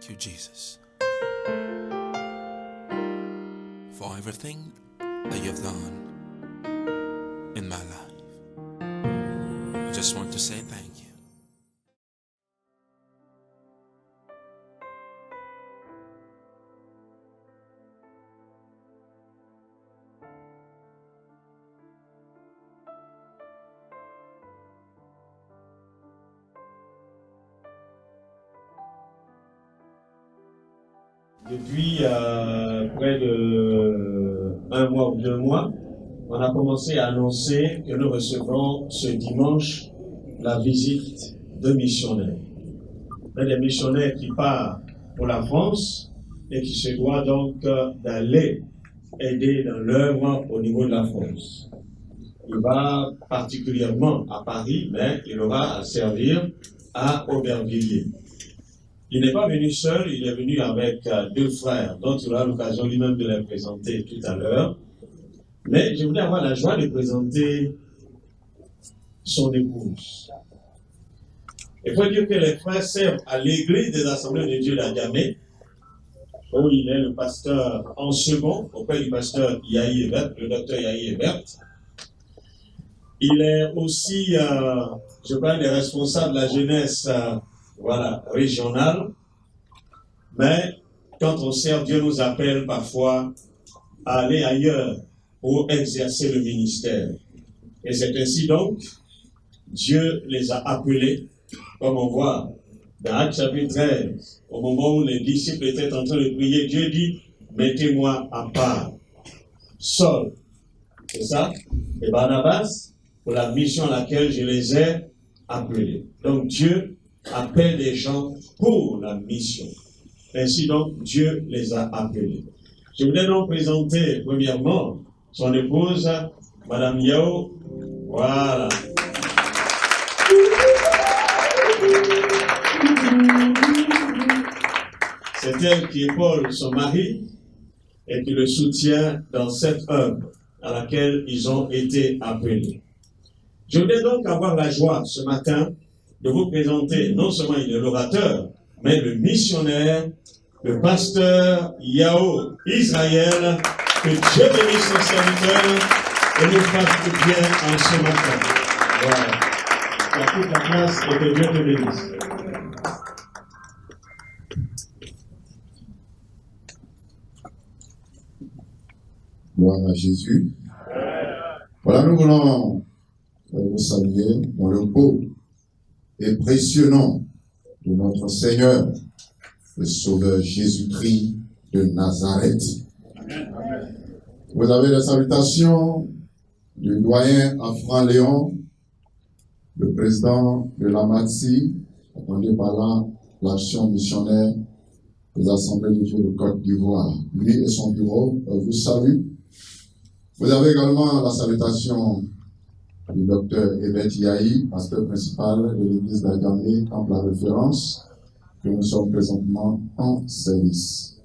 you, Jesus, for everything that you've done in my life. I just want to say thank you. Depuis près de 1 mois ou 2 mois, on a commencé à annoncer que nous recevons ce dimanche la visite de missionnaires. Des missionnaires qui partent pour la France et qui se doivent donc d'aller aider dans l'œuvre au niveau de la France. Il va particulièrement à Paris, mais il aura à servir à Aubervilliers. Il n'est pas venu seul, il est venu avec 2 frères, dont il aura l'occasion lui-même de les présenter tout à l'heure. Mais je voulais avoir la joie de présenter son épouse. Il faut dire que les frères servent à l'église des Assemblées de Dieu d'Adjamé, où il est le pasteur en second, auprès du pasteur Yahi Ebert, le docteur Yahi Ebert. Il est aussi, je parle des responsables de la jeunesse, régionale. Mais quand on sert, Dieu nous appelle parfois à aller ailleurs pour exercer le ministère. Et c'est ainsi donc, Dieu les a appelés, comme on voit dans Actes chapitre 13, au moment où les disciples étaient en train de prier, Dieu dit, mettez-moi à part, Saul, c'est ça, et Barnabas, pour la mission à laquelle je les ai appelés. Donc Dieu appelle des gens pour la mission. Ainsi donc, Dieu les a appelés. Je voulais donc présenter premièrement son épouse, Madame Yao. Voilà. C'est elle qui épaule son mari et qui le soutient dans cette œuvre à laquelle ils ont été appelés. Je voulais donc avoir la joie ce matin de vous présenter non seulement l'orateur, mais le missionnaire, le pasteur Yao Israël, que Dieu bénisse son serviteur et nous fasse du bien en ce matin. Voilà. Tu as toute la place et que Dieu te bénisse. Gloire à Jésus. Voilà, nous voulons vous saluer dans le beau et précieux nom de notre Seigneur, le Sauveur Jésus-Christ de Nazareth. Amen. Vous avez la salutation du doyen Afran Léon, le président de la MATSI, attendez par là l'action missionnaire des Assemblées de Dieu de Côte d'Ivoire. Lui et son bureau vous saluent. Vous avez également la salutation du docteur Ebert Yahi, pasteur principal de l'église d'Adjamé, en la référence, que nous sommes présentement en service.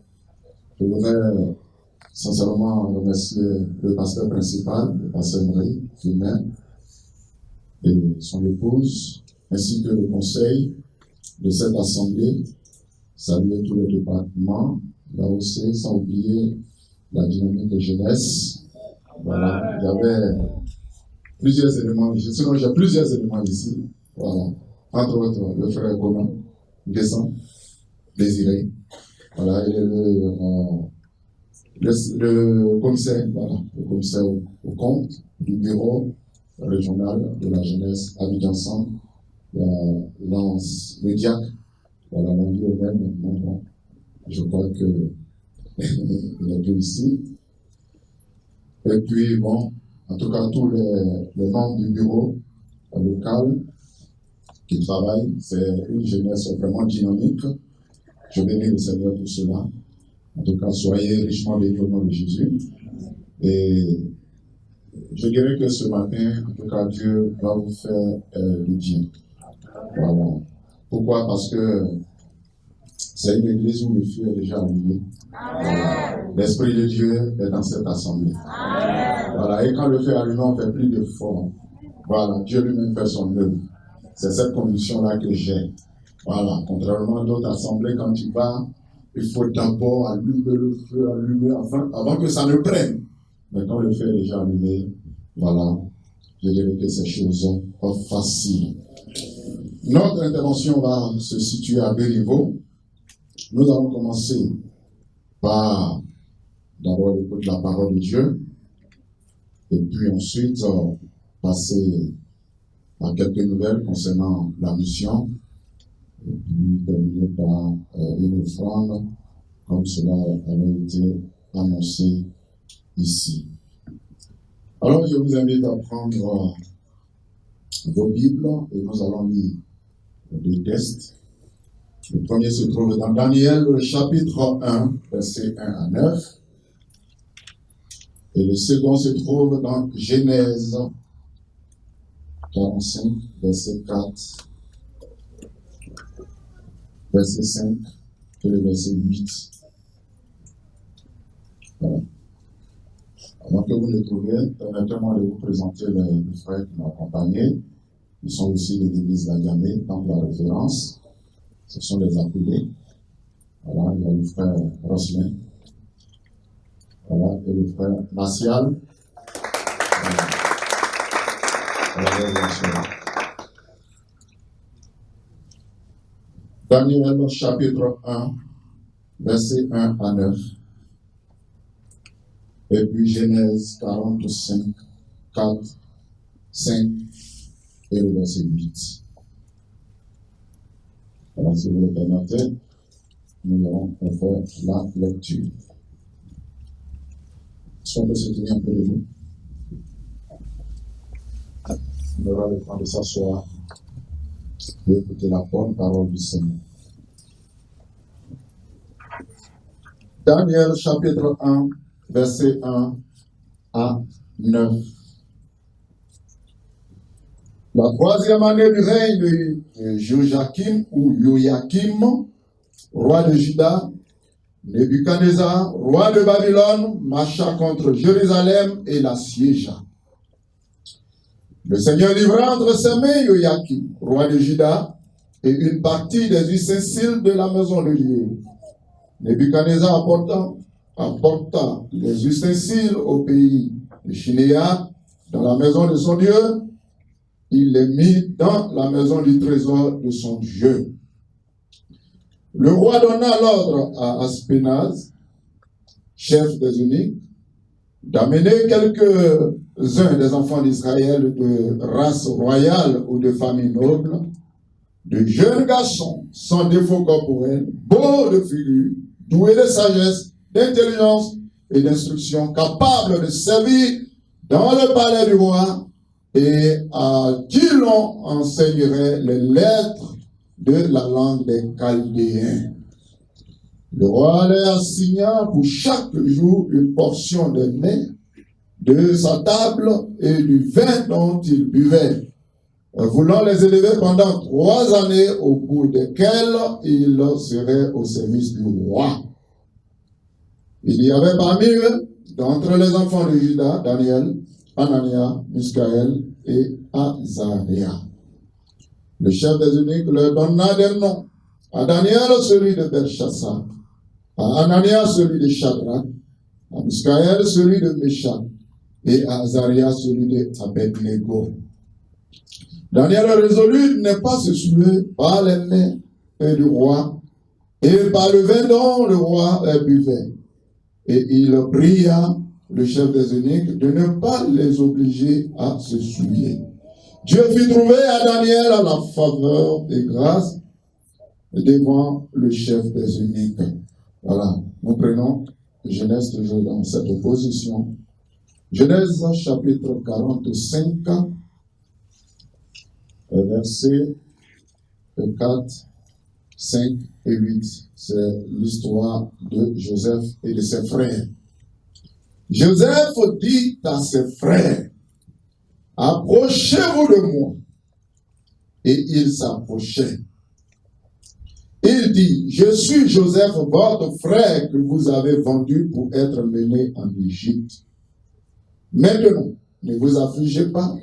Je voudrais sincèrement remercier le pasteur principal, le pasteur Marie Finet, et son épouse, ainsi que le conseil de cette assemblée, saluer tous les départements, là aussi, sans oublier la dynamique de jeunesse. Voilà, il y avait plusieurs éléments ici, sinon j'ai plusieurs éléments ici. Voilà, entre autres, le frère commun, Descend, Désiré. Voilà, il est le commissaire, voilà, le commissaire au compte du bureau régional de la jeunesse Abidjan Centre. Il y a Lance, le diacre, voilà, l'on dit au même maintenant. Bon, je crois que il est deux ici. Et puis, bon, en tout cas, tous les membres du bureau local qui travaillent, c'est une jeunesse vraiment dynamique. Je bénis le Seigneur pour cela. En tout cas, soyez richement bénis au nom de Jésus. Et je dirais que ce matin, en tout cas, Dieu va vous faire du bien. Voilà. Pourquoi? Parce que c'est une église où le feu est déjà allumé. L'Esprit de Dieu est dans cette assemblée. Amen. Voilà. Et quand le feu est allumé, on ne fait plus d'efforts. Voilà. Dieu lui-même fait son œuvre. C'est cette conviction-là que j'ai. Voilà, contrairement à d'autres assemblées, quand tu vas, il faut d'abord allumer le feu, avant que ça ne prenne. Mais quand le feu est déjà allumé, voilà, je dirais que ces choses sont pas faciles. Notre intervention va se situer à deux niveaux. Nous allons commencer par d'abord l'écoute de la parole de Dieu, et puis ensuite passer à quelques nouvelles concernant la mission, et puis terminer par une offrande, comme cela avait été annoncé ici. Alors, je vous invite à prendre vos Bibles et nous allons lire deux textes. Le premier se trouve dans Daniel, chapitre 1, versets 1 à 9. Et le second se trouve dans Genèse 45, verset 4, verset 5 et le verset 8. Voilà. Avant que vous le trouviez, permettez-moi de vous présenter les frères qui m'ont accompagné. Ils sont aussi de l'église d'Agamé, dans la référence. Ce sont des appelés. Voilà, il y a le frère Roslin. Voilà, et le frère Martial. Voilà, Daniel chapitre 1, verset 1 à 9. Et puis Genèse 45, 4, 5 et le verset 8. Voilà, si vous le permettez, nous allons faire la lecture. Est-ce qu'on peut se tenir un peu debout? On aura le temps de s'asseoir pour écouter la bonne parole du Seigneur. Daniel chapitre 1, verset 1 à 9. La troisième année du règne de Joachim ou Joachim, roi de Juda, Nebuchadnezzar, roi de Babylone, marcha contre Jérusalem et la siégea. Le Seigneur livra entre ses mains Joachim, roi de Juda, et une partie des ustensiles de la maison de Dieu. Nebuchadnezzar apporta les ustensiles au pays de Chinéa, dans la maison de son Dieu. Il les mit dans la maison du trésor de son Dieu. Le roi donna l'ordre à Aspénaz, chef des eunuques, d'amener quelques-uns des enfants d'Israël de race royale ou de famille noble, de jeunes garçons sans défaut corporel, beaux de figure, doués de sagesse, d'intelligence et d'instruction, capables de servir dans le palais du roi, et à qui l'on enseignerait les lettres de la langue des Chaldéens. Le roi leur assigna pour chaque jour une portion des mets de sa table et du vin dont ils buvaient, voulant les élever pendant 3 années, au bout desquelles ils seraient au service du roi. Il y avait parmi eux, d'entre les enfants de Juda, Daniel, Anania, Misaël et Azaria. Le chef des eunuques leur donna des noms. À Daniel, celui de Belchassar. À Anania, celui de Shadrach. À Misaël, celui de Meshach. Et à Azaria, celui de Abednego. Daniel résolut de ne pas se souiller par les mains du roi et par le vin dont le roi buvait. Et il pria le chef des eunuques de ne pas les obliger à se souiller. Dieu fit trouver à Daniel la faveur et grâce devant le chef des eunuques. Voilà, nous prenons Genèse toujours dans cette opposition. Genèse chapitre 45, versets 4, 5 et 8. C'est l'histoire de Joseph et de ses frères. Joseph dit à ses frères, « Approchez-vous de moi. » Et ils s'approchaient. Il dit, « Je suis Joseph, votre frère que vous avez vendu pour être mené en Égypte. Maintenant, ne vous affligez pas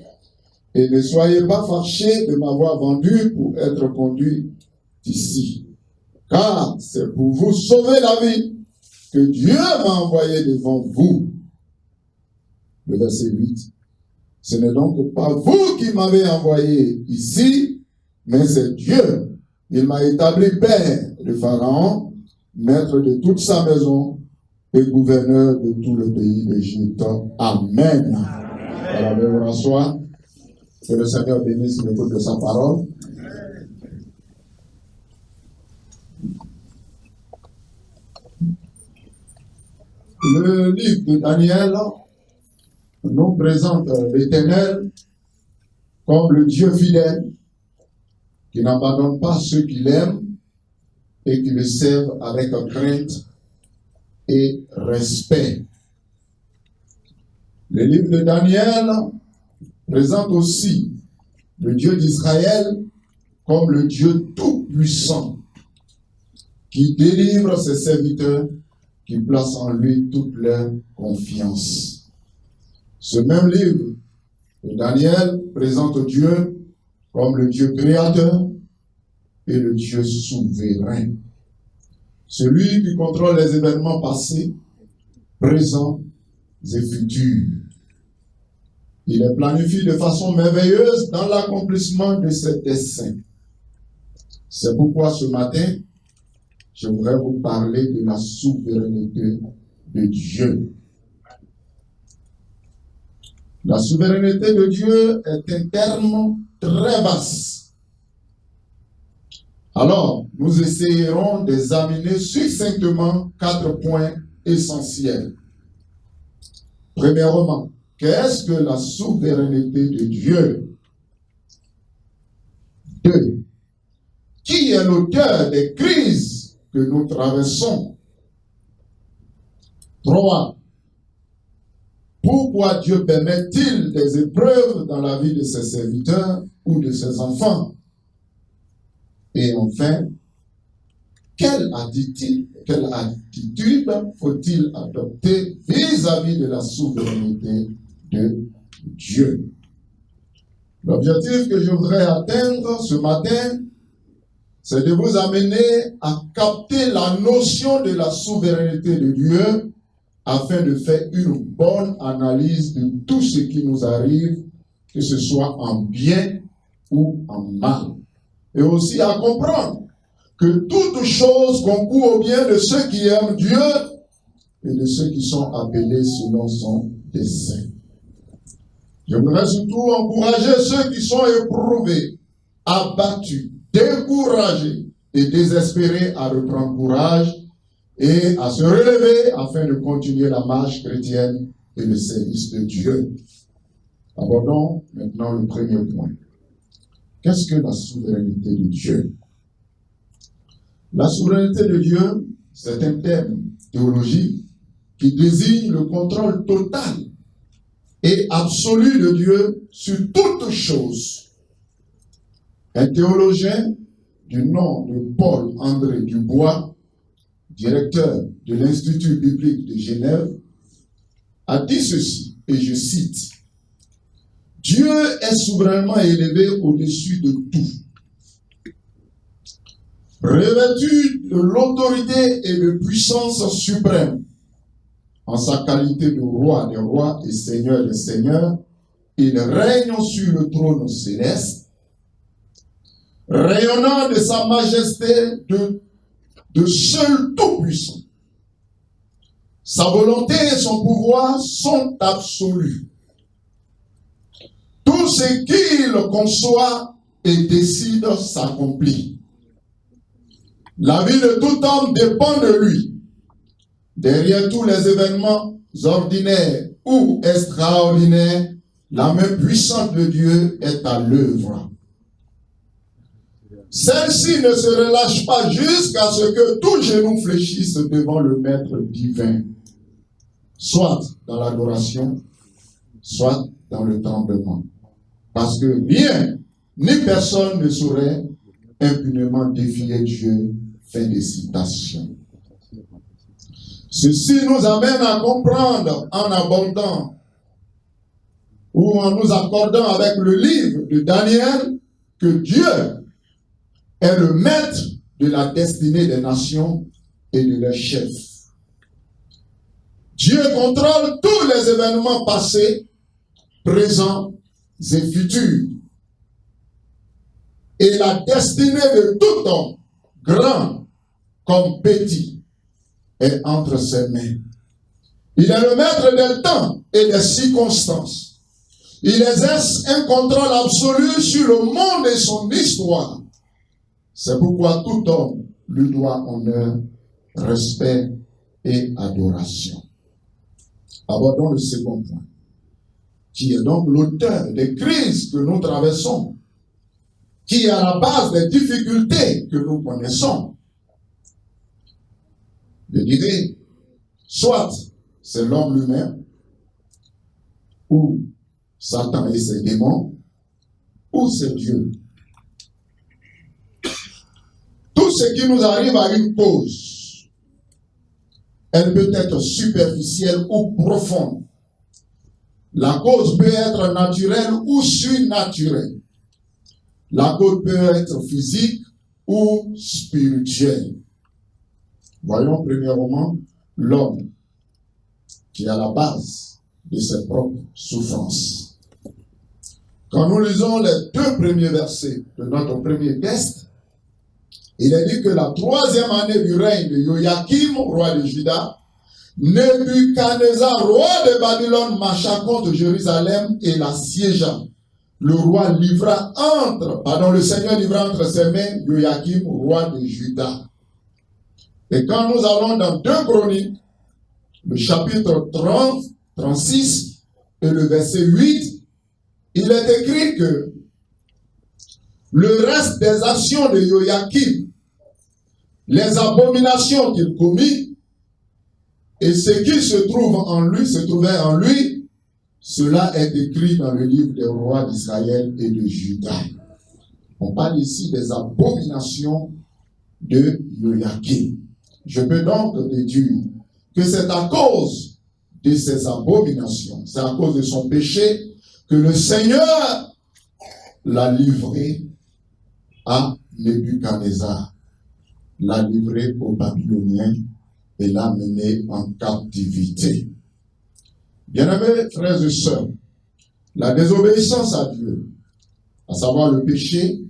et ne soyez pas fâchés de m'avoir vendu pour être conduit ici. Car c'est pour vous sauver la vie que Dieu m'a envoyé devant vous. Le verset 8. Ce n'est donc pas vous qui m'avez envoyé ici, mais c'est Dieu. Il m'a établi père de Pharaon, maître de toute sa maison et gouverneur de tout le pays d'Égypte. Amen. Voilà, on va rasseoir. Que le Seigneur bénisse l'écoute de sa parole. Le livre de Daniel nous présente l'Éternel comme le Dieu fidèle qui n'abandonne pas ceux qui l'aiment et qui le servent avec crainte et respect. Le livre de Daniel présente aussi le Dieu d'Israël comme le Dieu tout-puissant qui délivre ses serviteurs qui placent en lui toute leur confiance. Ce même livre de Daniel présente Dieu comme le Dieu créateur et le Dieu souverain. Celui qui contrôle les événements passés, présents et futurs. Il les planifie de façon merveilleuse dans l'accomplissement de ses desseins. C'est pourquoi ce matin, je voudrais vous parler de la souveraineté de Dieu. La souveraineté de Dieu est un terme très vaste. Alors, nous essayerons d'examiner succinctement 4 points essentiels. Premièrement, qu'est-ce que la souveraineté de Dieu? 2. Qui est l'auteur des crises que nous traversons? 3. Pourquoi Dieu permet-il des épreuves dans la vie de ses serviteurs ou de ses enfants? Et enfin, quelle attitude faut-il adopter vis-à-vis de la souveraineté de Dieu? L'objectif que je voudrais atteindre ce matin, c'est de vous amener à capter la notion de la souveraineté de Dieu afin de faire une bonne analyse de tout ce qui nous arrive, que ce soit en bien ou en mal. Et aussi à comprendre que toute chose concourt au bien de ceux qui aiment Dieu et de ceux qui sont appelés selon son dessein. Je voudrais surtout encourager ceux qui sont éprouvés, abattus, découragés et désespérés à reprendre courage et à se relever afin de continuer la marche chrétienne et le service de Dieu. Abordons maintenant le premier point. Qu'est-ce que la souveraineté de Dieu? La souveraineté de Dieu, c'est un terme théologique qui désigne le contrôle total et absolu de Dieu sur toutes choses. Un théologien du nom de Paul-André Dubois, directeur de l'Institut biblique de Genève, a dit ceci, et je cite: « Dieu est souverainement élevé au-dessus de tout, revêtu de l'autorité et de puissance suprême. En sa qualité de roi des rois et seigneur des seigneurs, il règne sur le trône céleste, rayonnant de sa majesté de seul tout-puissant. Sa volonté et son pouvoir sont absolus. Tout ce qu'il conçoit et décide s'accomplit. La vie de tout homme dépend de lui. Derrière tous les événements ordinaires ou extraordinaires, la main puissante de Dieu est à l'œuvre. Celle-ci ne se relâche pas jusqu'à ce que tout genou fléchisse devant le Maître divin, soit dans l'adoration, soit dans le tremblement. Parce que rien, ni personne ne saurait impunément défier Dieu. Fin de citation. Ceci nous amène à comprendre en abordant ou en nous accordant avec le livre de Daniel que Dieu est le maître la destinée des nations et de leurs chefs. Dieu contrôle tous les événements passés, présents et futurs. Et la destinée de tout homme, grand comme petit, est entre ses mains. Il est le maître des temps et des circonstances. Il exerce un contrôle absolu sur le monde et son histoire. C'est pourquoi tout homme lui doit honneur, respect et adoration. Abordons le second point, qui est donc l'auteur des crises que nous traversons, qui est à la base des difficultés que nous connaissons. Je dirais, soit c'est l'homme lui-même, ou Satan et ses démons, ou c'est Dieu. Tout ce qui nous arrive a une cause. Elle peut être superficielle ou profonde. La cause peut être naturelle ou surnaturelle. La cause peut être physique ou spirituelle. Voyons premièrement l'homme qui est à la base de ses propres souffrances. Quand nous lisons les 2 premiers versets de notre premier texte, il est dit que la 3e année du règne de Joachim, roi de Juda, Nebuchadnezzar, roi de Babylone, marcha contre Jérusalem et l'assiégea. Le Seigneur livra entre ses mains Joachim, roi de Juda. Et quand nous allons dans 2 Chroniques, le chapitre 30, 36 et le verset 8, il est écrit que le reste des actions de Joachim, les abominations qu'il commit et ce qui se trouvait en lui, cela est écrit dans le livre des rois d'Israël et de Juda. On parle ici des abominations de Joachim. Je peux donc déduire que c'est à cause de ces abominations, c'est à cause de son péché que le Seigneur l'a livré à Nebuchadnezzar, l'a livré aux Babyloniens et l'a mené en captivité. Bien-aimés frères et sœurs, la désobéissance à Dieu, à savoir le péché,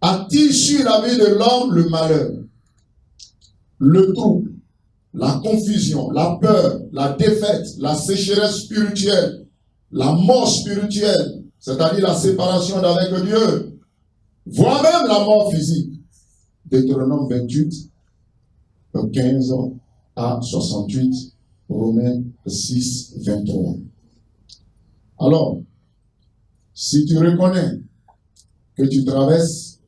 attire sur la vie de l'homme le malheur, le trouble, la confusion, la peur, la défaite, la sécheresse spirituelle, la mort spirituelle, c'est-à-dire la séparation d'avec Dieu, voire même la mort physique. Deutéronome 28, 15 à 68, Romains 6, 23. Alors, si tu reconnais que tu traverses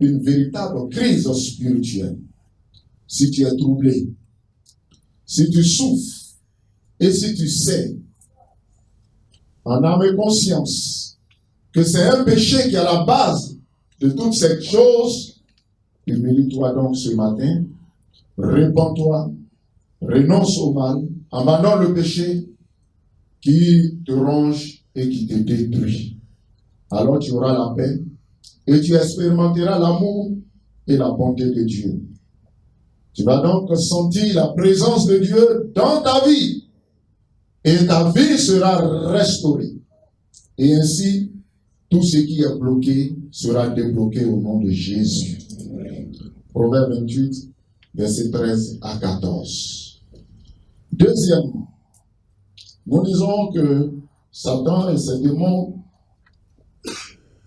une véritable crise spirituelle, si tu es troublé, si tu souffres et si tu sais en âme et conscience que c'est un péché qui est à la base de toutes ces choses, humilie-toi donc ce matin, répands-toi, renonce au mal, abandonne le péché qui te ronge et qui te détruit. Alors tu auras la paix et tu expérimenteras l'amour et la bonté de Dieu. Tu vas donc sentir la présence de Dieu dans ta vie et ta vie sera restaurée. Et ainsi, tout ce qui est bloqué sera débloqué au nom de Jésus. Proverbe 28, versets 13 à 14. Deuxièmement, nous disons que Satan et ses démons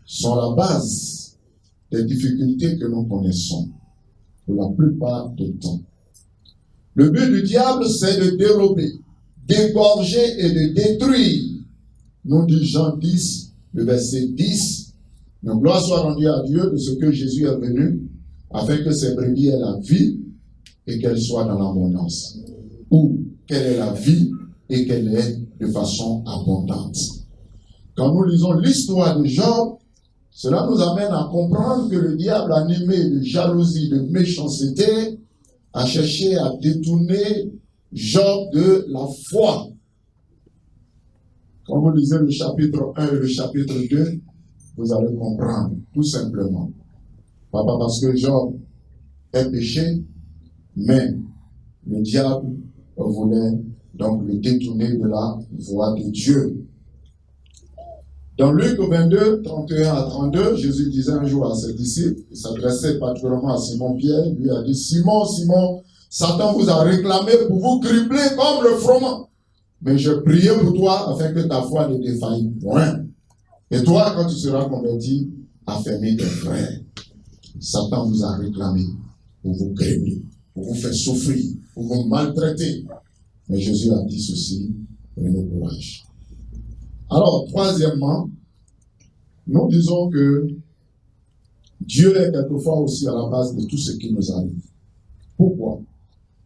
sont la base des difficultés que nous connaissons pour la plupart du temps. Le but du diable, c'est de dérober, d'égorger et de détruire. Nous dit Jean 10, le verset 10. Donc, gloire soit rendue à Dieu de ce que Jésus est venu, afin que ses brebis aient la vie et qu'elles soient dans l'abondance. Ou quelle est la vie et qu'elle est de façon abondante. Quand nous lisons l'histoire de Job, cela nous amène à comprendre que le diable, animé de jalousie, de méchanceté, a cherché à détourner Job de la foi. Quand vous lisez le chapitre 1 et le chapitre 2, vous allez comprendre, tout simplement. Pas parce que Job est péché, mais le diable voulait donc le détourner de la voie de Dieu. Dans Luc 22, 31 à 32, Jésus disait un jour à ses disciples, il s'adressait particulièrement à Simon-Pierre, lui a dit, Simon, Simon, Satan vous a réclamé pour vous cribler comme le froment. Mais je priais pour toi afin que ta foi ne défaille point. Et toi, quand tu seras converti, affermis tes frères. Satan vous a réclamé pour vous cribler, pour vous faire souffrir, pour vous maltraiter. Mais Jésus a dit ceci, prenez courage. Alors, troisièmement, nous disons que Dieu est quelquefois aussi à la base de tout ce qui nous arrive. Pourquoi?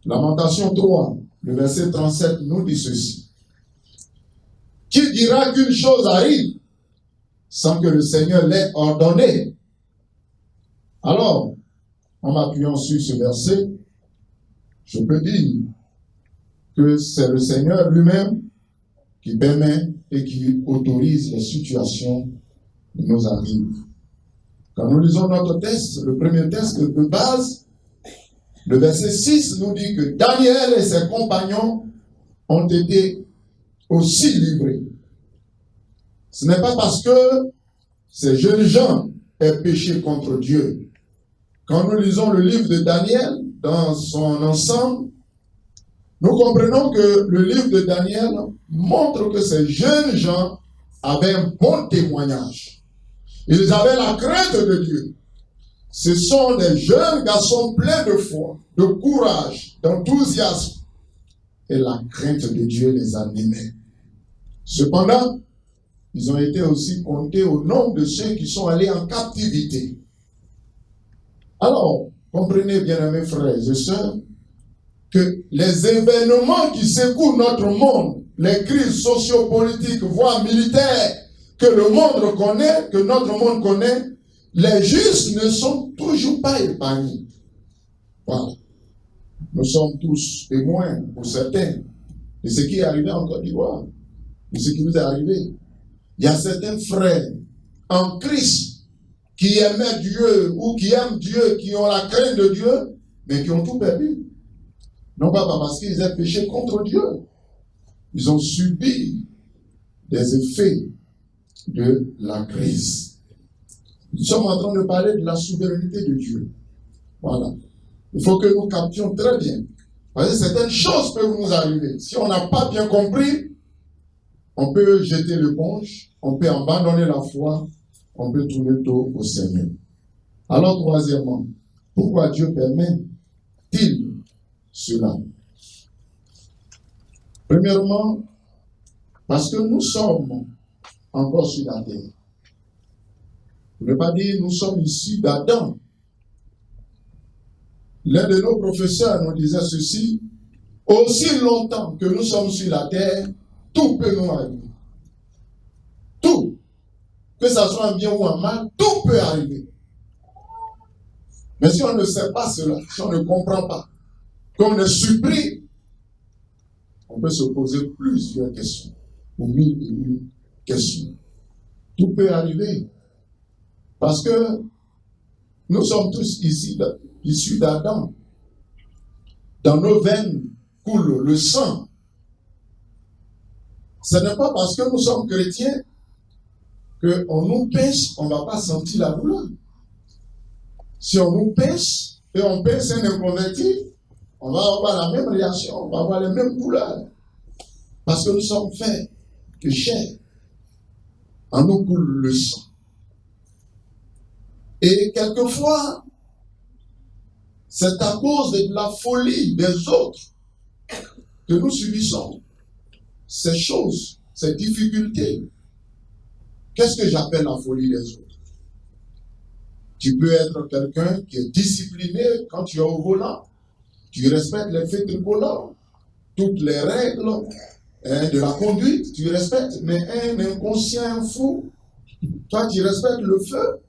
Lamentation 3, le verset 37 nous dit ceci. Qui dira qu'une chose arrive sans que le Seigneur l'ait ordonné? Alors, en m'appuyant sur ce verset, je peux dire que c'est le Seigneur lui-même qui permet et qui autorise les situations qui nous arrivent. Quand nous lisons notre texte, le premier texte de base, le verset 6 nous dit que Daniel et ses compagnons ont été aussi livrés. Ce n'est pas parce que ces jeunes gens aient péché contre Dieu. Quand nous lisons le livre de Daniel dans son ensemble, nous comprenons que le livre de Daniel montre que ces jeunes gens avaient un bon témoignage. Ils avaient la crainte de Dieu. Ce sont des jeunes garçons pleins de foi, de courage, d'enthousiasme. Et la crainte de Dieu les animait. Cependant, ils ont été aussi comptés au nombre de ceux qui sont allés en captivité. Alors, comprenez bien, mes frères et sœurs, que les événements qui secouent notre monde, les crises sociopolitiques, voire militaires, que le monde connaît, que notre monde connaît, les justes ne sont toujours pas épargnés. Voilà. Nous sommes tous témoins, pour certains, de ce qui est arrivé en Côte d'Ivoire, de ce qui nous est arrivé. Il y a certains frères en Christ qui aimaient Dieu ou qui aiment Dieu, qui ont la crainte de Dieu, mais qui ont tout perdu. Non pas parce qu'ils aient péché contre Dieu. Ils ont subi des effets de la crise. Nous sommes en train de parler de la souveraineté de Dieu. Voilà. Il faut que nous captions très bien. Parce que certaines choses peuvent nous arriver. Si on n'a pas bien compris, on peut jeter l'éponge, on peut abandonner la foi, on peut tourner le dos au Seigneur. Alors, troisièmement, pourquoi Dieu permet-il cela? Premièrement, parce que nous sommes encore sur la terre. Je ne veux pas dire nous sommes issus d'Adam. L'un de nos professeurs nous disait ceci: aussi longtemps que nous sommes sur la terre, tout peut nous arriver. Tout. Que ça soit un bien ou un mal, tout peut arriver. Mais si on ne sait pas cela, si on ne comprend pas, qu'on est surpris, on peut se poser plusieurs questions, ou mille et une questions. Tout peut arriver. Parce que nous sommes tous ici, issus d'Adam. Dans nos veines coule le sang. Ce n'est pas parce que nous sommes chrétiens qu'on nous pince, on ne va pas sentir la douleur. Si on nous pince et on pince un inconverti, on va avoir la même réaction, on va avoir les mêmes douleurs. Parce que nous sommes faits de chair. En nous coule le sang. Et quelquefois, c'est à cause de la folie des autres que nous subissons ces choses, ces difficultés. Qu'est-ce que j'appelle la folie des autres? Tu peux être quelqu'un qui est discipliné quand tu es au volant. Tu respectes les faits du volant, toutes les règles de la conduite, tu respectes. Mais un inconscient, un fou, toi tu respectes le feu,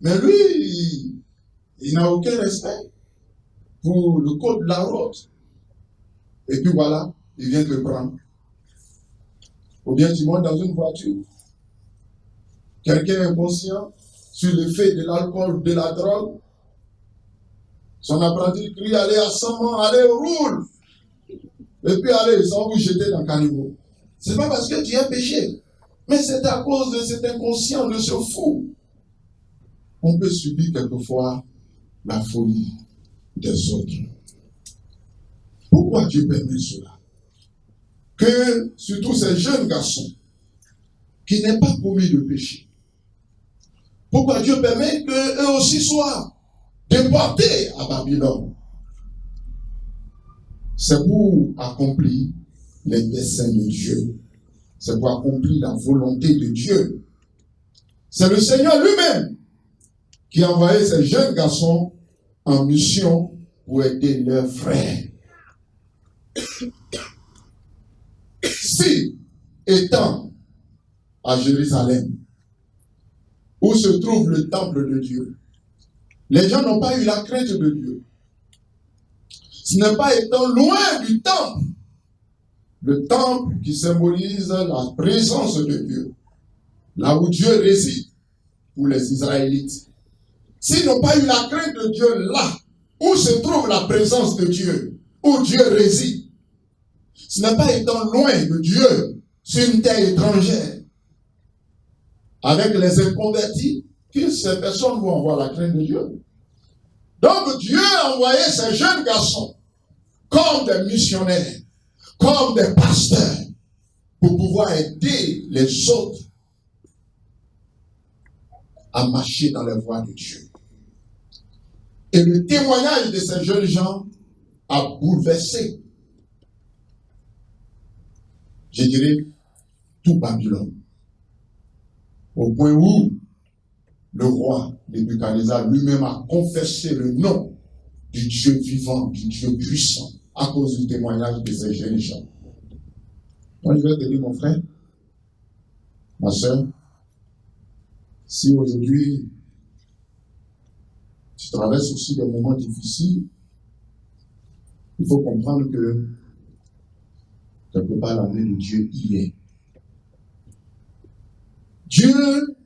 mais lui, il n'a aucun respect pour le code de la route. Et puis voilà, il vient te prendre. Ou bien tu montes dans une voiture, quelqu'un inconscient, sur l'effet de l'alcool, de la drogue, Son apprenti crie, allez à 100 ans, allez, roule. Et puis allez, ils vont vous jeter dans le caniveau. Ce n'est pas parce que tu as péché, mais c'est à cause de cet inconscient, de ce fou. On peut subir quelquefois la folie des autres. Pourquoi Dieu permet cela? Que surtout ces jeunes garçons qui n'aient pas commis de péché. Pourquoi Dieu permet qu'eux aussi soient déportés à Babylone? C'est pour accomplir les desseins de Dieu. C'est pour accomplir la volonté de Dieu. C'est le Seigneur lui-même qui a envoyé ces jeunes garçons en mission pour aider leurs frères. Si, étant à Jérusalem, où se trouve le temple de Dieu, les gens n'ont pas eu la crainte de Dieu. Ce n'est pas étant loin du temple, le temple qui symbolise la présence de Dieu, là où Dieu réside pour les Israélites. S'ils n'ont pas eu la crainte de Dieu là, où se trouve la présence de Dieu, où Dieu réside, ce n'est pas étant loin de Dieu sur une terre étrangère, avec les inconvertis, que ces personnes vont avoir la crainte de Dieu. Donc Dieu a envoyé ces jeunes garçons comme des missionnaires, comme des pasteurs, pour pouvoir aider les autres à marcher dans les voies de Dieu. Et le témoignage de ces jeunes gens a bouleversé, je dirais, tout Babylone. Au point où le roi Nebuchadnezzar lui-même a confessé le nom du Dieu vivant, du Dieu puissant, à cause du témoignage de ces jeunes gens. Moi, je vais te dire, mon frère, ma soeur, si aujourd'hui tu traverses aussi des moments difficiles, il faut comprendre que quelque part la main de Dieu y est. Dieu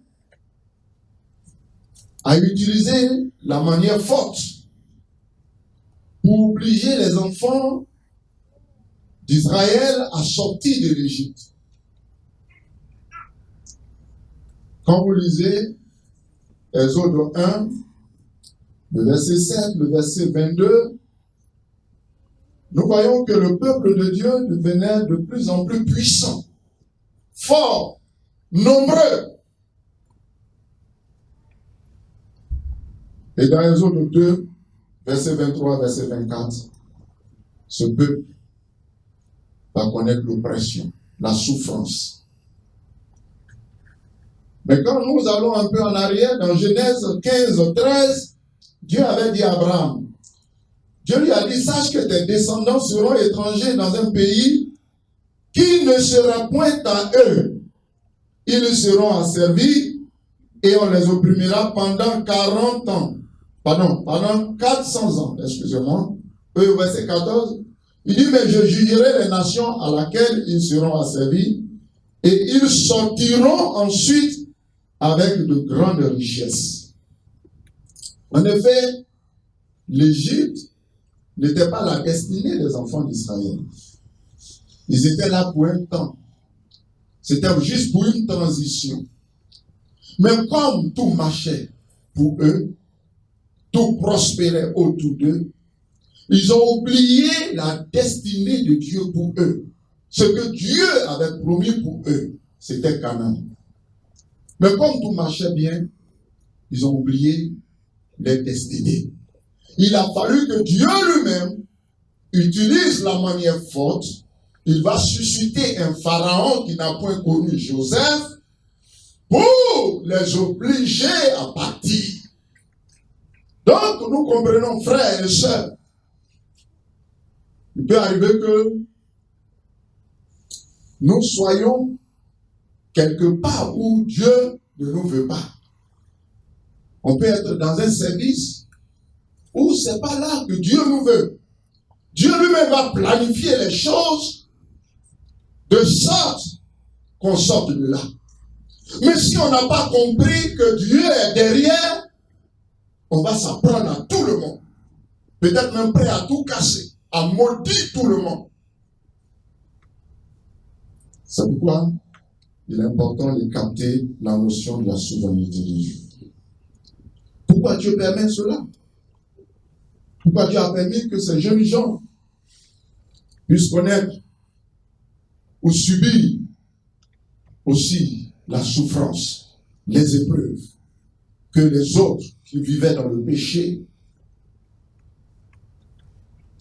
a utilisé la manière forte pour obliger les enfants d'Israël à sortir de l'Égypte. Quand vous lisez Exode 1, le verset 7, le verset 22, nous voyons que le peuple de Dieu devenait de plus en plus puissant, fort, nombreux. Et dans Exode 2, verset 23, verset 24, ce peuple va connaître l'oppression, la souffrance. Mais quand nous allons un peu en arrière, dans Genèse 15, 13, Dieu avait dit à Abraham, Dieu lui a dit, sache que tes descendants seront étrangers dans un pays qui ne sera point à eux. Ils seront asservis et on les opprimera pendant 40 ans. Pendant 400 ans, excusez-moi. Verset 14, il dit, mais je jugerai les nations à laquelle ils seront asservis et ils sortiront ensuite avec de grandes richesses. En effet, l'Égypte n'était pas la destinée des enfants d'Israël. Ils étaient là pour un temps. C'était juste pour une transition. Mais comme tout marchait pour eux, tout prospérait autour d'eux, ils ont oublié la destinée de Dieu pour eux. Ce que Dieu avait promis pour eux, c'était Canaan. Mais comme tout marchait bien, ils ont oublié les destinées. Il a fallu que Dieu lui-même utilise la manière forte. Il va susciter un pharaon qui n'a point connu Joseph pour les obliger à partir. Donc, nous comprenons, frères et sœurs, il peut arriver que nous soyons quelque part où Dieu ne nous veut pas. On peut être dans un service où c'est pas là que Dieu nous veut. Dieu lui-même va planifier les choses de sorte qu'on sorte de là. Mais si on n'a pas compris que Dieu est derrière, on va s'en prendre à tout le monde. peut-être même prêt à tout casser, à maudire tout le monde. C'est pourquoi il est important de capter la notion de la souveraineté de Dieu. Pourquoi Dieu permet cela? Pourquoi Dieu a permis que ces jeunes gens puissent connaître ou subir aussi la souffrance, les épreuves que les autres qui vivaient dans le péché?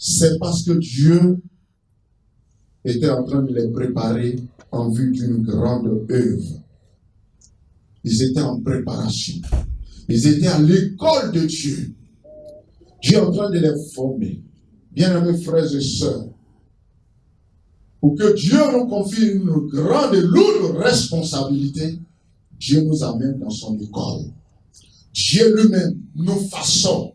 C'est parce que Dieu était en train de les préparer en vue d'une grande œuvre. Ils étaient en préparation. Ils étaient à l'école de Dieu. Dieu est en train de les former. Bien-aimés frères et sœurs, pour que Dieu nous confie une grande et lourde responsabilité, Dieu nous amène dans son école. Dieu lui-même nous façonne.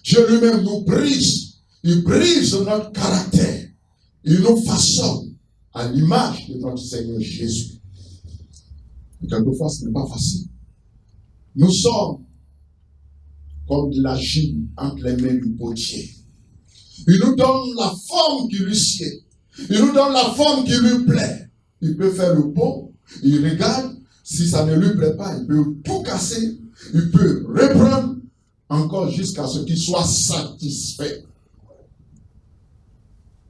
Dieu lui-même nous brise. Il brise notre caractère. Il nous façonne à l'image de notre Seigneur Jésus. Et quelquefois, ce n'est pas facile. Nous sommes comme de la gîte entre les mains du potier. Il nous donne la forme qui lui sied. Il nous donne la forme qui lui plaît. Il peut faire le pot, il regarde. Si ça ne lui plaît pas, il peut tout casser. Il peut reprendre encore jusqu'à ce qu'il soit satisfait.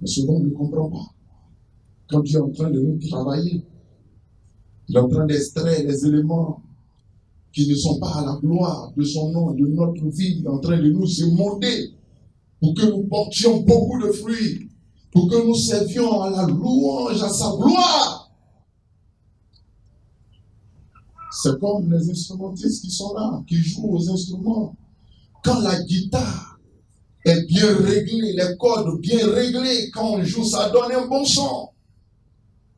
Mais souvent, on ne comprend pas. Quand Dieu est en train de nous travailler, il est en train d'extraire les éléments qui ne sont pas à la gloire de son nom, de notre vie. Il est en train de nous émonder pour que nous portions beaucoup de fruits, pour que nous servions à la louange, à sa gloire. C'est comme les instrumentistes qui sont là, qui jouent aux instruments. Quand la guitare est bien réglée, les cordes bien réglées, quand on joue, ça donne un bon son.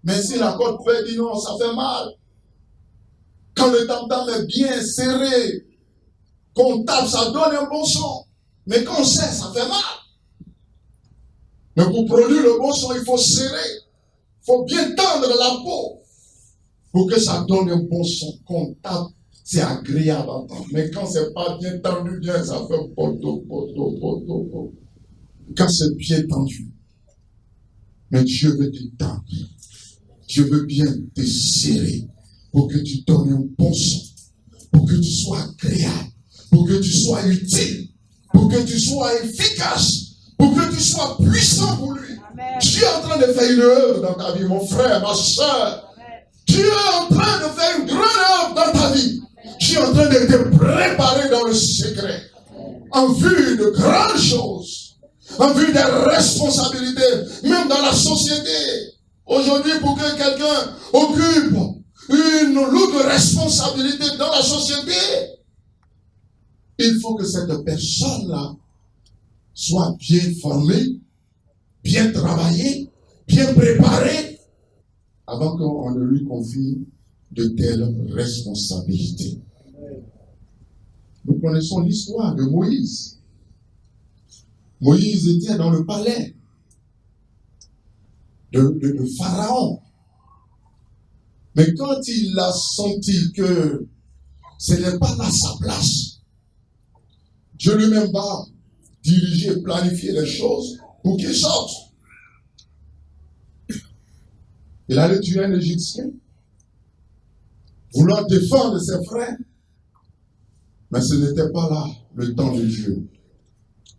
Mais si la corde pouvait dire non, ça fait mal. Quand le tam-tam est bien serré, quand on tape, ça donne un bon son. Mais quand on serre, ça fait mal. Mais pour produire le bon son, il faut serrer. Il faut bien tendre la peau pour que ça donne un bon son. Quand on tape, c'est agréable à entendre. Mais quand c'est pas bien tendu, bien, ça fait poteau. Quand c'est bien tendu, mais Dieu veut te tendre. Dieu veut bien te serrer pour que tu donnes un bon son, pour que tu sois agréable, pour que tu sois utile, pour que tu sois efficace, pour que tu sois puissant pour lui. Amen. Dieu est en train de faire une œuvre dans ta vie, mon frère, ma soeur. Dieu est en train de faire une grande œuvre dans ta vie. Dieu est en train de te préparer dans le secret, en vue de grandes choses, en vue des responsabilités, même dans la société. Aujourd'hui, pour que quelqu'un occupe une lourde responsabilité dans la société, il faut que cette personne-là soit bien formée, bien travaillée, bien préparée, avant qu'on ne lui confie de telles responsabilités. Nous connaissons l'histoire de Moïse. Moïse était dans le palais de Pharaon. Mais quand il a senti que ce n'est pas là sa place, Dieu lui-même va diriger et planifier les choses pour qu'il sorte. Il allait tuer un Égyptien, vouloir défendre ses frères, mais ce n'était pas là le temps de Dieu.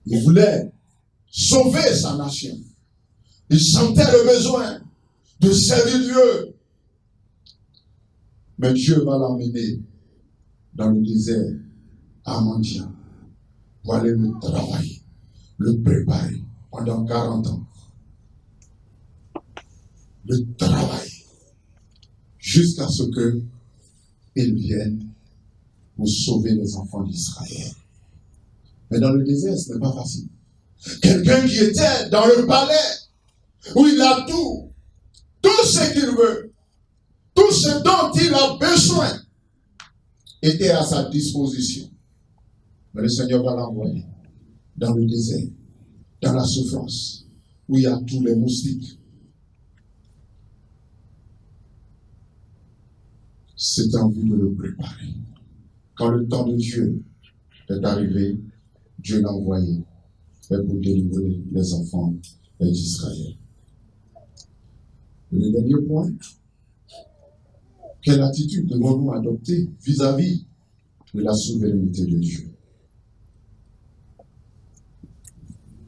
Il voulait sauver sa nation. Il sentait le besoin de servir Dieu. Mais Dieu va l'emmener dans le désert à Mandia pour aller le travailler, le préparer pendant 40 ans. Le travailler jusqu'à ce qu'il vienne pour sauver les enfants d'Israël. Mais dans le désert, ce n'est pas facile. Quelqu'un qui était dans le palais, où il a tout ce qu'il veut, tout ce dont il a besoin, était à sa disposition. Mais le Seigneur va l'envoyer dans le désert, dans la souffrance, où il y a tous les moustiques. C'est en vue de le préparer. Quand le temps de Dieu est arrivé, Dieu l'a envoyé. est pour délivrer les enfants d'Israël. Le dernier point, quelle attitude devons-nous adopter vis-à-vis de la souveraineté de Dieu?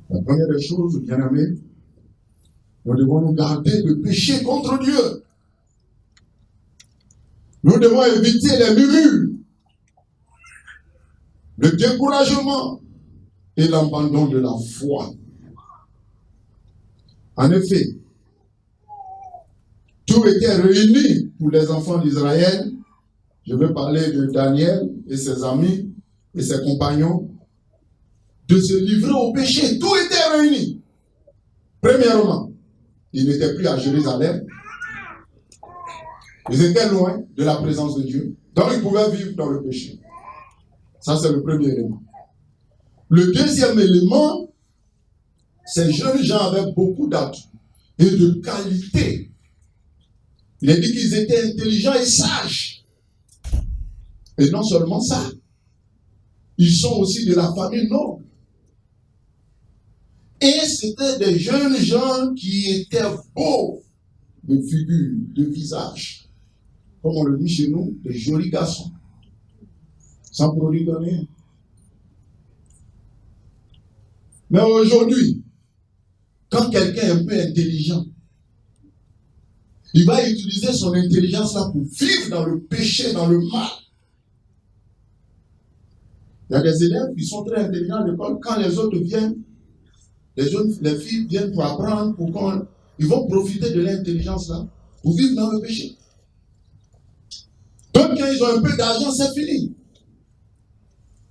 La première des choses, bien-aimés, nous devons nous garder de pécher contre Dieu. Nous devons éviter les murmures, le découragement et l'abandon de la foi. En effet, tout était réuni pour les enfants d'Israël. Je veux parler de Daniel et ses amis et ses compagnons, de se livrer au péché. Tout était réuni. Premièrement, ils n'étaient plus à Jérusalem. Ils étaient loin de la présence de Dieu. Donc ils pouvaient vivre dans le péché. Ça, c'est le premier élément. Le deuxième élément, ces jeunes gens avaient beaucoup d'atouts et de qualités. Il est dit qu'ils étaient intelligents et sages. Et non seulement ça, ils sont aussi de la famille noble. Et c'était des jeunes gens qui étaient beaux de figure, de visage. Comme on le dit chez nous, des jolis garçons. Sans produit de rien. Mais aujourd'hui, quand quelqu'un est un peu intelligent, il va utiliser son intelligence là pour vivre dans le péché, dans le mal. Il y a des élèves qui sont très intelligents à l'école. Quand les autres viennent, les filles viennent pour apprendre, ils vont profiter de l'intelligence là pour vivre dans le péché. Donc quand ils ont un peu d'argent, c'est fini.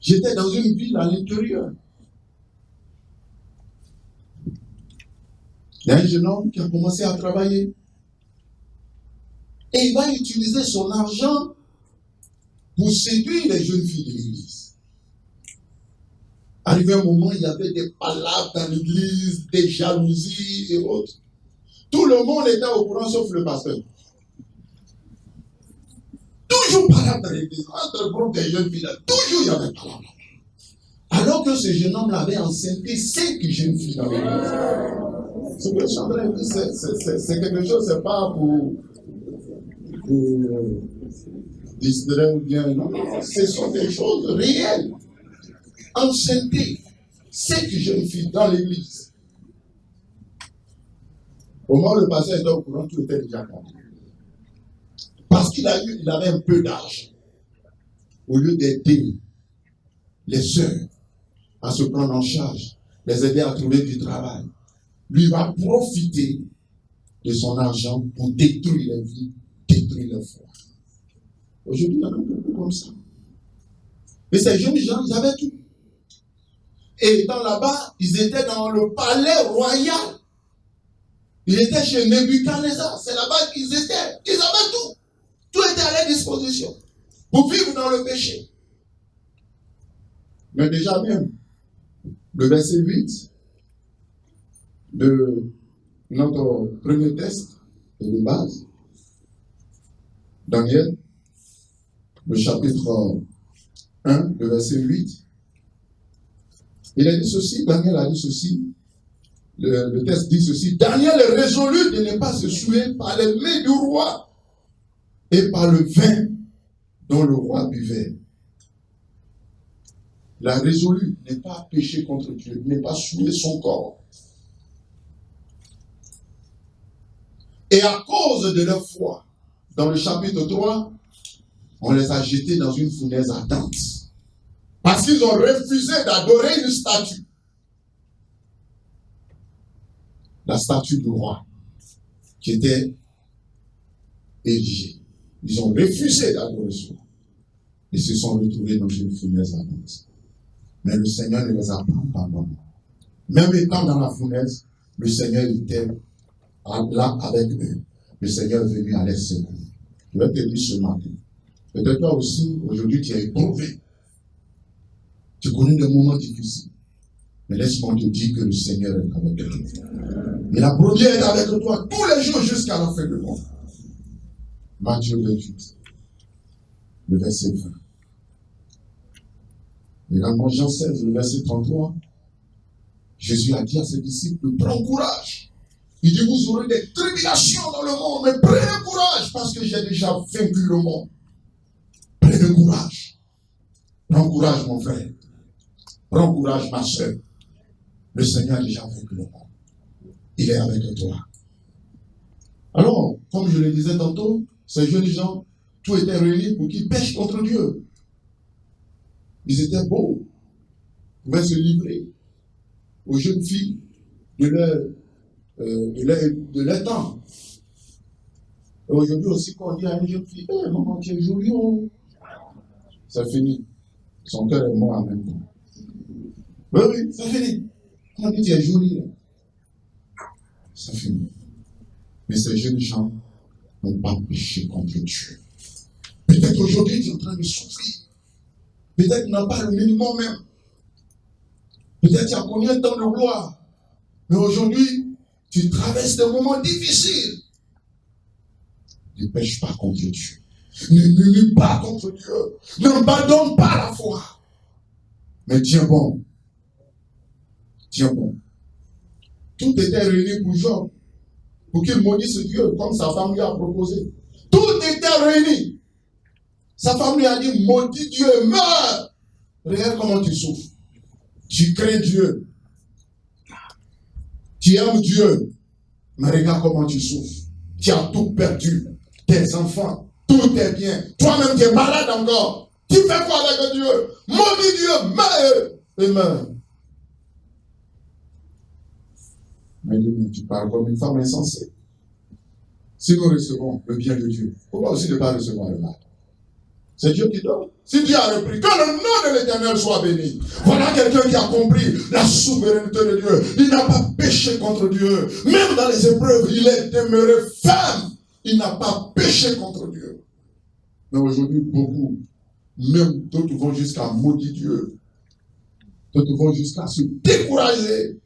J'étais dans une ville à l'intérieur. Il y a un jeune homme qui a commencé à travailler. Et il va utiliser son argent pour séduire les jeunes filles de l'église. Arrivé un moment, il y avait des palabres dans l'église, des jalousies et autres. Tout le monde était au courant sauf le pasteur. Toujours palabres dans l'église, entre le groupe des jeunes filles, toujours il y avait palabres. Alors que ce jeune homme l'avait enceinté 5 jeunes filles dans l'église. Ce que je suis en train de dire, c'est quelque chose, c'est pas pour distraire ou bien, non. Ce sont des choses réelles. Enceinté 5 jeunes filles dans l'église. Au moment où le pasteur était au courant, tout était déjà compris. Parce qu'il avait un peu d'argent. Au lieu d'aider les sœurs à se prendre en charge, les aider à trouver du travail, lui va profiter de son argent pour détruire les vies, détruire les foi. Aujourd'hui, il y en a beaucoup comme ça. Mais ces jeunes gens, ils avaient tout. Et étant là-bas, ils étaient dans le palais royal. Ils étaient chez Nebuchadnezzar. C'est là-bas qu'ils étaient. Ils avaient tout. Tout était à leur disposition pour vivre dans le péché. Mais déjà même, le verset 8 de notre premier texte de base, Daniel, le chapitre 1, le verset 8, il a dit ceci, Daniel a dit ceci, le texte dit ceci: Daniel est résolu de ne pas se souiller par les mains du roi et par le vin dont le roi buvait. Il a résolu de ne pas pécher contre Dieu, de ne pas souiller son corps. Et à cause de leur foi, dans le chapitre 3, on les a jetés dans une fournaise ardente. Parce qu'ils ont refusé d'adorer une statue. La statue du roi qui était érigée. Ils ont refusé d'adorer ce roi. Ils se sont retrouvés dans une fournaise ardente. Mais le Seigneur ne les a pas abandonnés. Même étant dans la fournaise, le Seigneur était là avec eux. Le Seigneur est venu à leur secours. Je vais te dire ce matin. Peut-être toi aussi, aujourd'hui, tu es éprouvé. Tu connais des moments difficiles. Mais laisse-moi te dire que le Seigneur est avec toi. Et la promis est avec toi tous les jours jusqu'à la fin du monde. Matthieu 28, le verset 20. Également Jean 16, le verset 33. Jésus a dit à ses disciples, prends courage. Il dit, vous aurez des tribulations dans le monde, mais prenez courage parce que j'ai déjà vaincu le monde. Prenez courage. Prends courage, mon frère. Prends courage, ma soeur. Le Seigneur a déjà vaincu le monde. Il est avec toi. Alors, comme je le disais tantôt, ces jeunes gens, tout était réuni pour qu'ils pêchent contre Dieu. Ils étaient beaux. Ils pouvaient se livrer aux jeunes filles de leur temps. Et aujourd'hui aussi, quand on dit à une jeune fille, hey, maman, tu es jolie, oh. C'est fini. Son cœur est mort en même temps. Oui, c'est fini. On dit, tu es jolie. C'est fini. Mais ces jeunes gens n'ont pas péché contre Dieu. Peut-être aujourd'hui, tu es en train de souffrir. Peut-être tu n'as pas le minimum même. Peut-être tu as connu un temps de gloire. Mais aujourd'hui, tu traverses des moments difficiles. Ne pêche pas contre Dieu. Ne murmure pas contre Dieu. N'abandonne pas la foi. Mais tiens bon. Tiens bon. Tout était réuni pour Job. Pour qu'il maudisse Dieu comme sa femme lui a proposé. Tout était réuni. Sa femme lui a dit, maudit Dieu, meurs. Regarde comment tu souffres. Tu crains Dieu. Tu aimes Dieu. Mais regarde comment tu souffres. Tu as tout perdu. Tes enfants, tout est bien. Toi-même, tu es malade encore. Tu fais quoi avec Dieu? Maudit Dieu, meurs. Et meurs. Mais tu parles comme une femme insensée. Si nous recevons le bien de Dieu, pourquoi aussi ne pas recevoir le mal? C'est Dieu qui donne. Si Dieu a repris, que le nom de l'Éternel soit béni. Voilà quelqu'un qui a compris la souveraineté de Dieu. Il n'a pas péché contre Dieu. Même dans les épreuves, il est demeuré ferme. Il n'a pas péché contre Dieu. Mais aujourd'hui, beaucoup, même d'autres vont jusqu'à maudire Dieu. D'autres vont jusqu'à se décourager.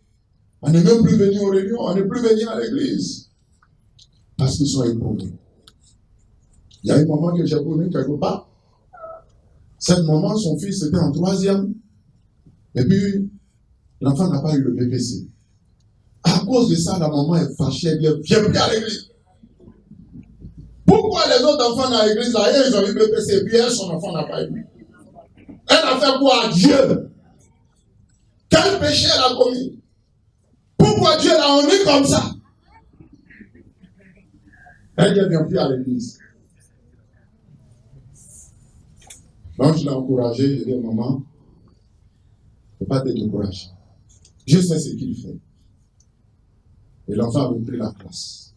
On n'est même plus venu aux réunions, on n'est plus venu à l'église. Parce qu'ils sont éprouvés. Il y a une maman que j'ai connue quelque part. Cette maman, son fils était en 3e. Et puis, l'enfant n'a pas eu le BPC. À cause de ça, la maman est fâchée, elle ne vient plus à l'église. Pourquoi les autres enfants dans l'église, là, ils ont eu le BPC, et puis elle, son enfant n'a pas eu. Elle a fait quoi à Dieu? Quel péché elle a commis? Pourquoi Dieu l'a honné comme ça? Elle ne vient plus à l'église. Donc je l'ai encouragé, je lui ai dit, maman, il ne faut pas te décourager. Je sais ce qu'il fait. Et l'enfant a repris la classe.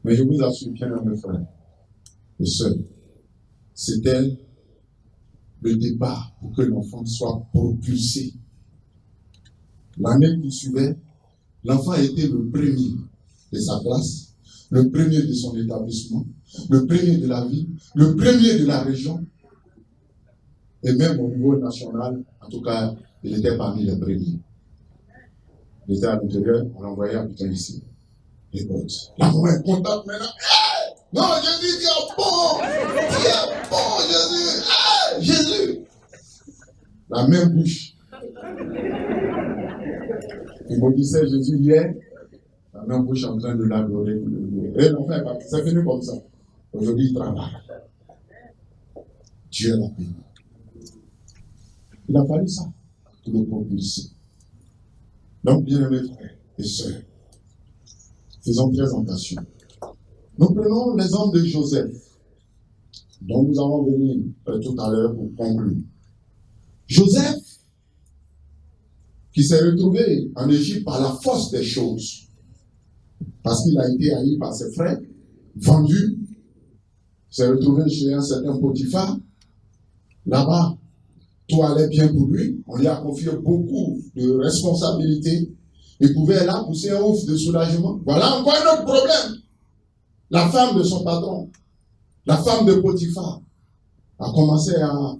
Mais je vous assure, bien mes frères et sœurs, c'était le départ pour que l'enfant soit propulsé. L'année qui suivait, l'enfant était le premier de sa classe, le premier de son établissement, le premier de la ville, le premier de la région, et même au niveau national, en tout cas, il était parmi les premiers. Il était à l'intérieur, on l'envoyait à Putain ici. Et autres. La maman est contente maintenant. Hey! Non, Jésus, tu es bon! Tu es bon, Jésus! Hey! Jésus! La même bouche. Il maudissait Jésus hier, la même bouche en train de l'adorer. Et l'enfant, c'est fini comme ça. Aujourd'hui, il travaille. Dieu l'a payé. Il a fallu ça pour le propulser. Donc, bien aimés frères et sœurs, faisons très attention. Nous prenons l'exemple de Joseph, dont nous allons venir tout à l'heure pour conclure. Joseph, qui s'est retrouvé en Égypte par la force des choses, parce qu'il a été haï par ses frères, vendu, s'est retrouvé chez un certain Potiphar. Là-bas, tout allait bien pour lui. On lui a confié beaucoup de responsabilités. Il pouvait là pousser un ouf de soulagement. Voilà encore un autre problème. La femme de son patron, la femme de Potiphar, a commencé à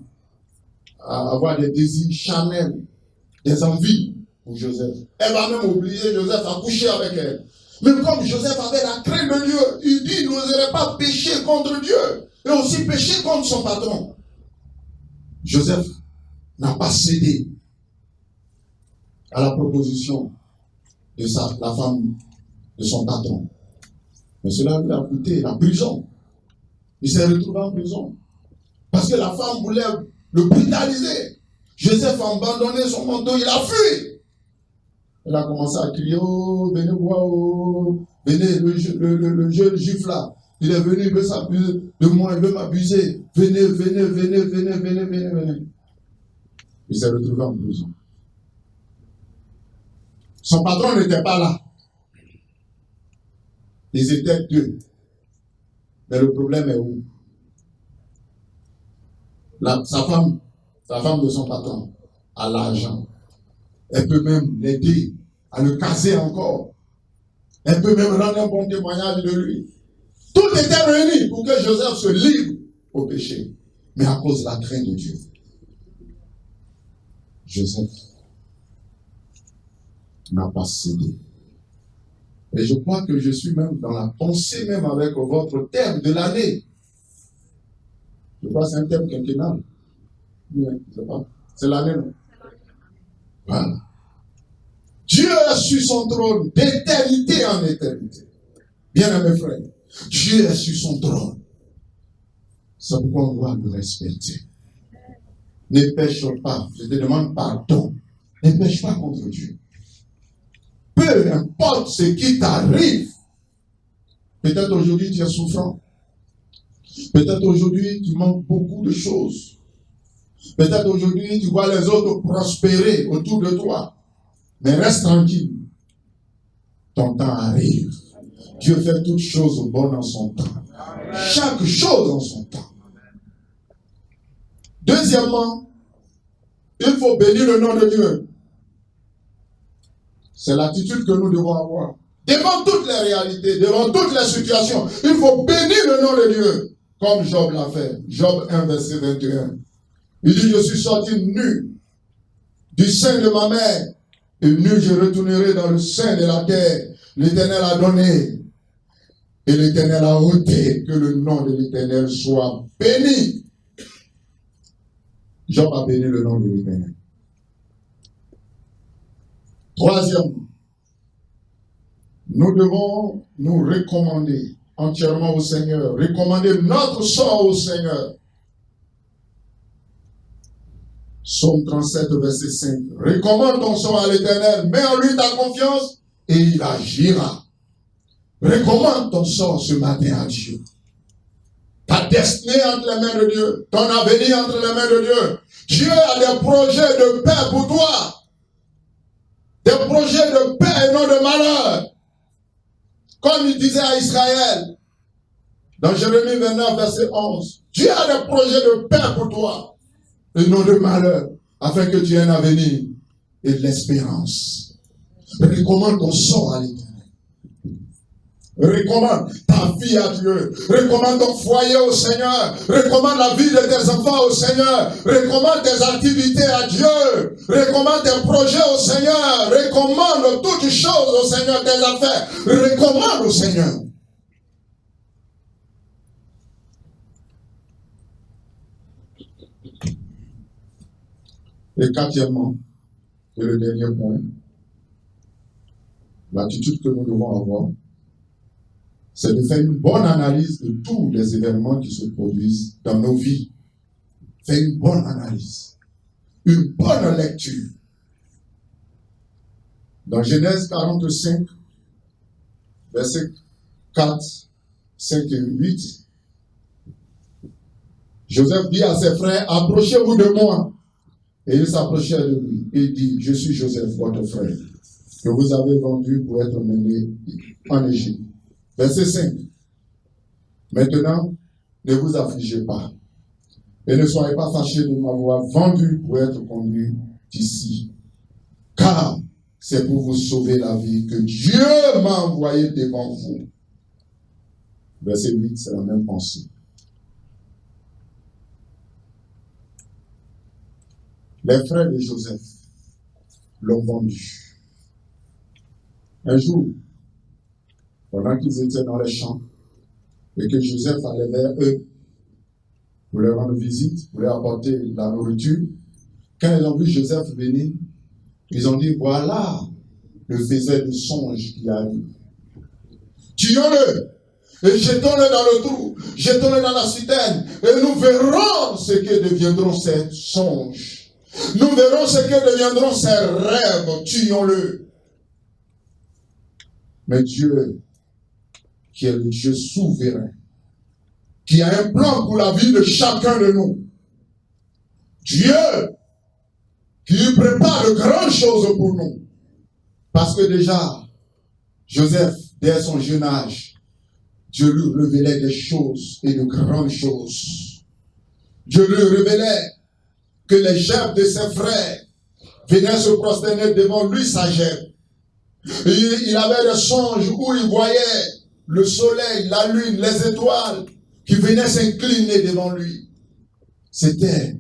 avoir des désirs charnels, des envies pour Joseph. Elle va même obliger Joseph à coucher avec elle. Mais comme Joseph avait la crainte de Dieu, il dit qu'il n'oserait pas pécher contre Dieu et aussi pécher contre son patron. Joseph n'a pas cédé. à la proposition de la femme de son patron. Mais cela lui a coûté la prison. Il s'est retrouvé en prison. Parce que la femme voulait le brutaliser. Joseph a abandonné son manteau, il a fui. Elle a commencé à crier, oh, venez voir, oh, venez, le jeune juif là, il est venu, il veut s'abuser de moi, il veut m'abuser. Venez, venez, venez, venez, venez, venez, venez. Il s'est retrouvé en prison. Son patron n'était pas là. Ils étaient deux. Mais le problème est où? Sa femme de son patron a l'argent. Elle peut même l'aider à le caser encore. Elle peut même rendre un bon témoignage de lui. Tout était réuni pour que Joseph se livre au péché. Mais à cause de la crainte de Dieu, Joseph n'a pas cédé. Et je crois que je suis même dans la pensée même avec votre thème de l'année. Je crois que c'est un thème quinquennal. C'est l'année, non? Voilà. Dieu est sur son trône d'éternité en éternité. Bien mes frères, Dieu est sur son trône. C'est pourquoi on doit le respecter. Ne pêche pas. Je te demande pardon. Ne pêche pas contre Dieu. Peu importe ce qui t'arrive. Peut-être aujourd'hui tu es souffrant. Peut-être aujourd'hui tu manques beaucoup de choses. Peut-être aujourd'hui tu vois les autres prospérer autour de toi. Mais reste tranquille. Ton temps arrive. Dieu fait toutes choses bonnes en son temps. Chaque chose en son temps. Deuxièmement, il faut bénir le nom de Dieu. C'est l'attitude que nous devons avoir. Devant toutes les réalités, devant toutes les situations, il faut bénir le nom de Dieu. Comme Job l'a fait. Job 1, verset 21. Il dit, je suis sorti nu du sein de ma mère. Et nu je retournerai dans le sein de la terre. L'Éternel a donné. Et l'Éternel a ôté. Que le nom de l'Éternel soit béni. Job a béni le nom de l'Éternel. Troisièmement, nous devons nous recommander entièrement au Seigneur. Recommander notre sort au Seigneur. Psaume 37, verset 5. Recommande ton sort à l'Éternel, mets en lui ta confiance et il agira. Recommande ton sort ce matin à Dieu. Ta destinée entre les mains de Dieu, ton avenir entre les mains de Dieu. Dieu a des projets de paix pour toi. Des projets de paix et non de malheur. Comme il disait à Israël, dans Jérémie 29, verset 11. Dieu a des projets de paix pour toi. Et non de malheur, afin que tu aies un avenir et de l'espérance. Recommande ton sort à l'Éternel. Recommande ta vie à Dieu. Recommande ton foyer au Seigneur. Recommande la vie de tes enfants au Seigneur. Recommande tes activités à Dieu. Recommande tes projets au Seigneur. Recommande toutes choses au Seigneur, tes affaires. Recommande au Seigneur. Et quatrièmement, et le dernier point, l'attitude que nous devons avoir, c'est de faire une bonne analyse de tous les événements qui se produisent dans nos vies. Faire une bonne analyse, une bonne lecture. Dans Genèse 45, versets 4, 5 et 8, Joseph dit à ses frères, approchez-vous de moi. Et ils s'approchèrent de lui et dit, je suis Joseph, votre frère, que vous avez vendu pour être mené en Égypte. Verset 5. Maintenant, ne vous affligez pas et ne soyez pas fâchés de m'avoir vendu pour être conduit d'ici. Car c'est pour vous sauver la vie que Dieu m'a envoyé devant vous. Verset 8, c'est la même pensée. Les frères de Joseph l'ont vendu. Un jour, pendant qu'ils étaient dans les champs, et que Joseph allait vers eux pour leur rendre visite, pour leur apporter la nourriture, quand ils ont vu Joseph venir, Ils ont dit, voilà le faiseur de songe qui arrive. Tuons-le et jetons-le dans le trou, jetons-le dans la citerne, et nous verrons ce que deviendront ces songes. Nous verrons ce que deviendront ces rêves. Tuons-le. Mais Dieu, qui est le Dieu souverain, qui a un plan pour la vie de chacun de nous. Dieu, qui prépare de grandes choses pour nous. Parce que déjà, Joseph, dès son jeune âge, Dieu lui révélait des choses et de grandes choses. Dieu lui révélait que les gerbes de ses frères venaient se prosterner devant lui, sa gerbe. Il avait des songes où il voyait le soleil, la lune, les étoiles qui venaient s'incliner devant lui. C'était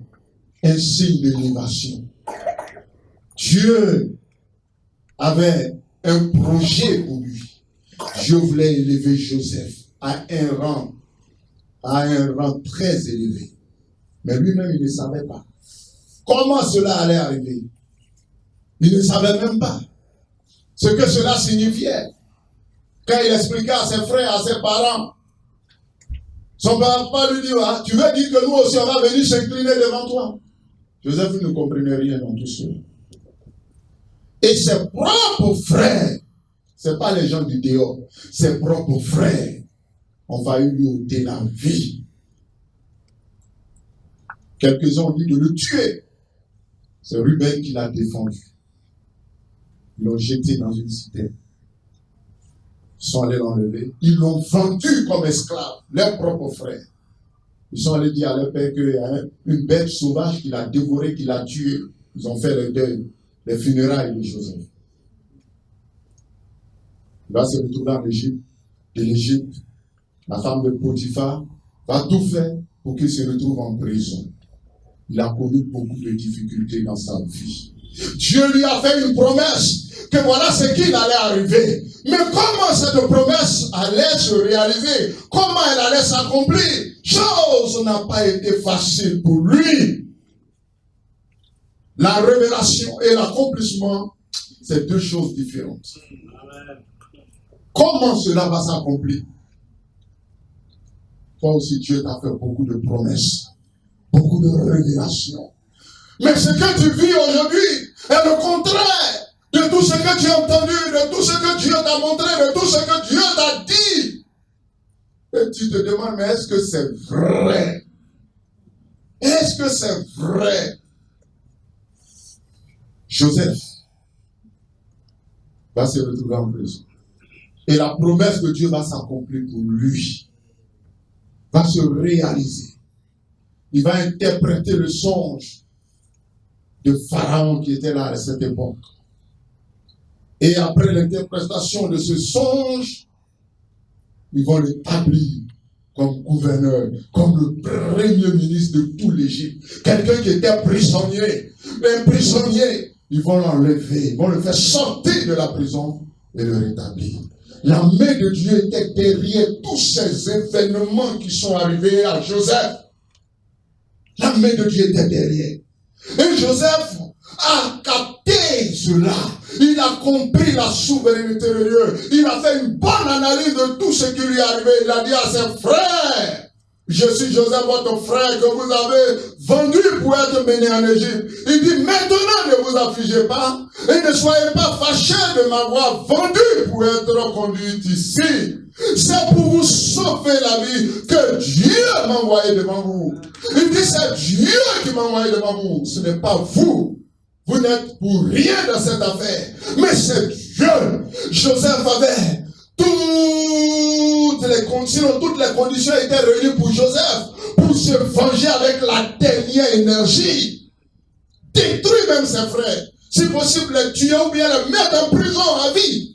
un signe d'élévation. Dieu avait un projet pour lui. Dieu voulait élever Joseph à un rang très élevé. Mais lui-même, il ne savait pas comment cela allait arriver. Il ne savait même pas ce que cela signifiait. Quand il expliquait à ses frères, à ses parents, son papa lui dit, ah, tu veux dire que nous aussi on va venir s'incliner devant toi? Joseph ne comprenait rien dans tout cela. Et ses propres frères, ce n'est pas les gens du dehors, ses propres frères ont failli lui ôter la vie. Quelques-uns ont dit de le tuer. C'est Ruben qui l'a défendu. Ils l'ont jeté dans une citerne. Ils sont allés l'enlever. Ils l'ont vendu comme esclave, leurs propres frères. Ils sont allés dire à leur père qu'il y a une bête sauvage qui l'a dévoré, qui l'a tué. Ils ont fait le deuil, les funérailles de Joseph. Il va se retrouver en Égypte. De l'Égypte, la femme de Potiphar va tout faire pour qu'il se retrouve en prison. Il a connu beaucoup de difficultés dans sa vie. Dieu lui a fait une promesse que voilà ce qu'il allait arriver. Mais comment cette promesse allait se réaliser? Comment elle allait s'accomplir? Chose n'a pas été facile pour lui. La révélation et l'accomplissement, c'est deux choses différentes. Comment cela va s'accomplir? Toi aussi, Dieu t'a fait beaucoup de promesses, beaucoup de révélations. Mais ce que tu vis aujourd'hui est le contraire de tout ce que tu as entendu, de tout ce que Dieu t'a montré, de tout ce que Dieu t'a dit. Et tu te demandes, mais est-ce que c'est vrai? Est-ce que c'est vrai? Joseph va se retrouver en prison. Et la promesse de Dieu va s'accomplir pour lui. Va se réaliser. Il va interpréter le songe de Pharaon qui était là à cette époque. Et après l'interprétation de ce songe, ils vont l'établir comme gouverneur, comme le premier ministre de tout l'Égypte. Quelqu'un qui était prisonnier. Un prisonnier, ils vont l'enlever, ils vont le faire sortir de la prison et le rétablir. La main de Dieu était derrière tous ces événements qui sont arrivés à Joseph. La main de Dieu était derrière. Et Joseph a capté cela. Il a compris la souveraineté de Dieu. Il a fait une bonne analyse de tout ce qui lui est arrivé. Il a dit à ses frères, je suis Joseph, votre frère, que vous avez vendu pour être mené en Égypte. Il dit, maintenant ne vous affligez pas et ne soyez pas fâchés de m'avoir vendu pour être conduit ici. C'est pour vous sauver la vie que Dieu m'a envoyé devant vous. Il dit, c'est Dieu qui m'a envoyé devant vous. Ce n'est pas vous. Vous n'êtes pour rien dans cette affaire. Mais c'est Dieu. Joseph avait toutes les conditions étaient réunies pour Joseph pour se venger avec la dernière énergie. Détruire même ses frères. Si possible, les tuer ou bien les mettre en prison à vie.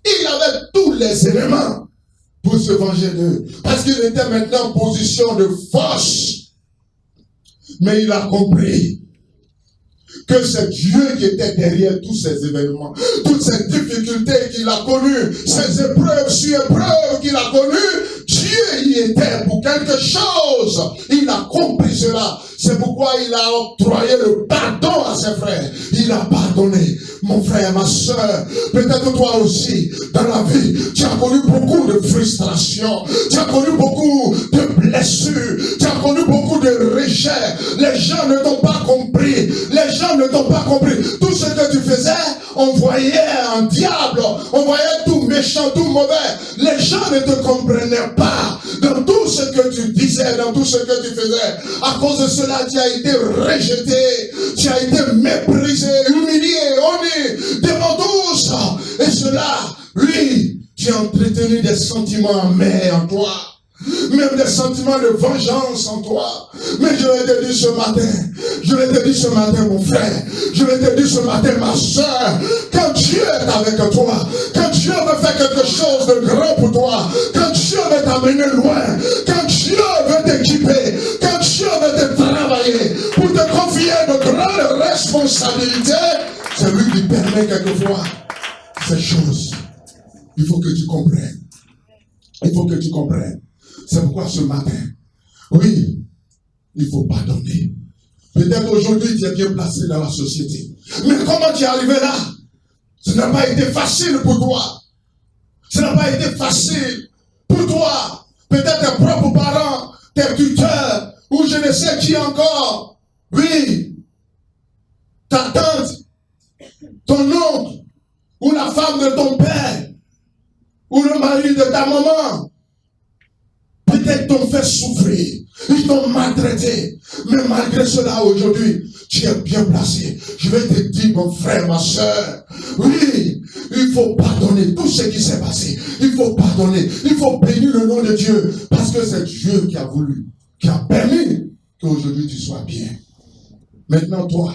Il avait tous les éléments pour se venger d'eux. Parce qu'il était maintenant en position de force. Mais il a compris que c'est Dieu qui était derrière tous ces événements, toutes ces difficultés qu'il a connues, ces épreuves sur épreuves qu'il a connues. Dieu y était pour quelque chose. Il a compris cela. C'est pourquoi il a octroyé le pardon à ses frères. Il a pardonné. Mon frère, ma soeur, peut-être toi aussi, dans la vie, tu as connu beaucoup de frustration, tu as connu beaucoup de blessures, tu as connu beaucoup de rejet. Les gens ne t'ont pas compris. Les gens ne t'ont pas compris. Tout ce que tu faisais, on voyait un diable, on voyait tout méchant, tout mauvais. Les gens ne te comprenaient pas dans tout ce que tu disais, dans tout ce que tu faisais. À cause de cela, tu as été rejeté, tu as été méprisé, humilié, honni devant tous. Et cela, oui, tu as entretenu des sentiments amers en toi. Même des sentiments de vengeance en toi. Mais je vais te dire ce matin, mon frère, je vais te dire ce matin, ma soeur, quand Dieu est avec toi, quand Dieu veut faire quelque chose de grand pour toi, quand Dieu veut t'amener loin, quand Dieu veut t'équiper, quand Dieu veut te travailler, pour te confier de grandes responsabilités, c'est lui qui permet quelquefois ces choses. Il faut que tu comprennes. Il faut que tu comprennes. C'est pourquoi ce matin, oui, il faut pardonner. Peut-être aujourd'hui tu es bien placé dans la société. Mais comment tu es arrivé là? Ce n'a pas été facile pour toi. Ce n'a pas été facile pour toi. Peut-être tes propres parents, tes tuteurs, ou je ne sais qui encore. Oui, ta tante, ton oncle, ou la femme de ton père, ou le mari de ta maman. Peut-être t'ont fait souffrir, ils t'ont maltraité, mais malgré cela aujourd'hui, tu es bien placé. Je vais te dire, mon frère, ma soeur, oui, il faut pardonner tout ce qui s'est passé. Il faut pardonner, il faut bénir le nom de Dieu, parce que c'est Dieu qui a voulu, qui a permis qu'aujourd'hui tu sois bien. Maintenant toi,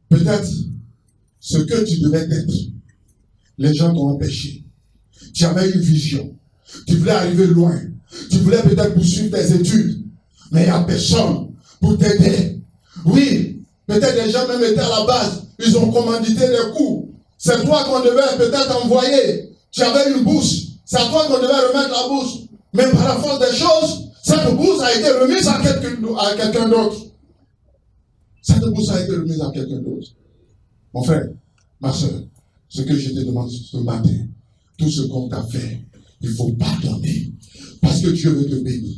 peut-être ce que tu devais être, les gens t'ont empêché. Tu avais une vision, tu voulais arriver loin. Tu voulais peut-être poursuivre tes études, mais il n'y a personne pour t'aider. Oui, peut-être les gens même étaient à la base, ils ont commandité des cours. C'est toi qu'on devait peut-être envoyer. Tu avais une bourse, c'est à toi qu'on devait remettre la bourse. Mais par la force des choses, cette bourse a été remise à quelqu'un d'autre. Cette bourse a été remise à quelqu'un d'autre. Mon frère, ma soeur, ce que je te demande ce matin, tout ce qu'on t'a fait, il faut pardonner. Parce que Dieu veut te bénir.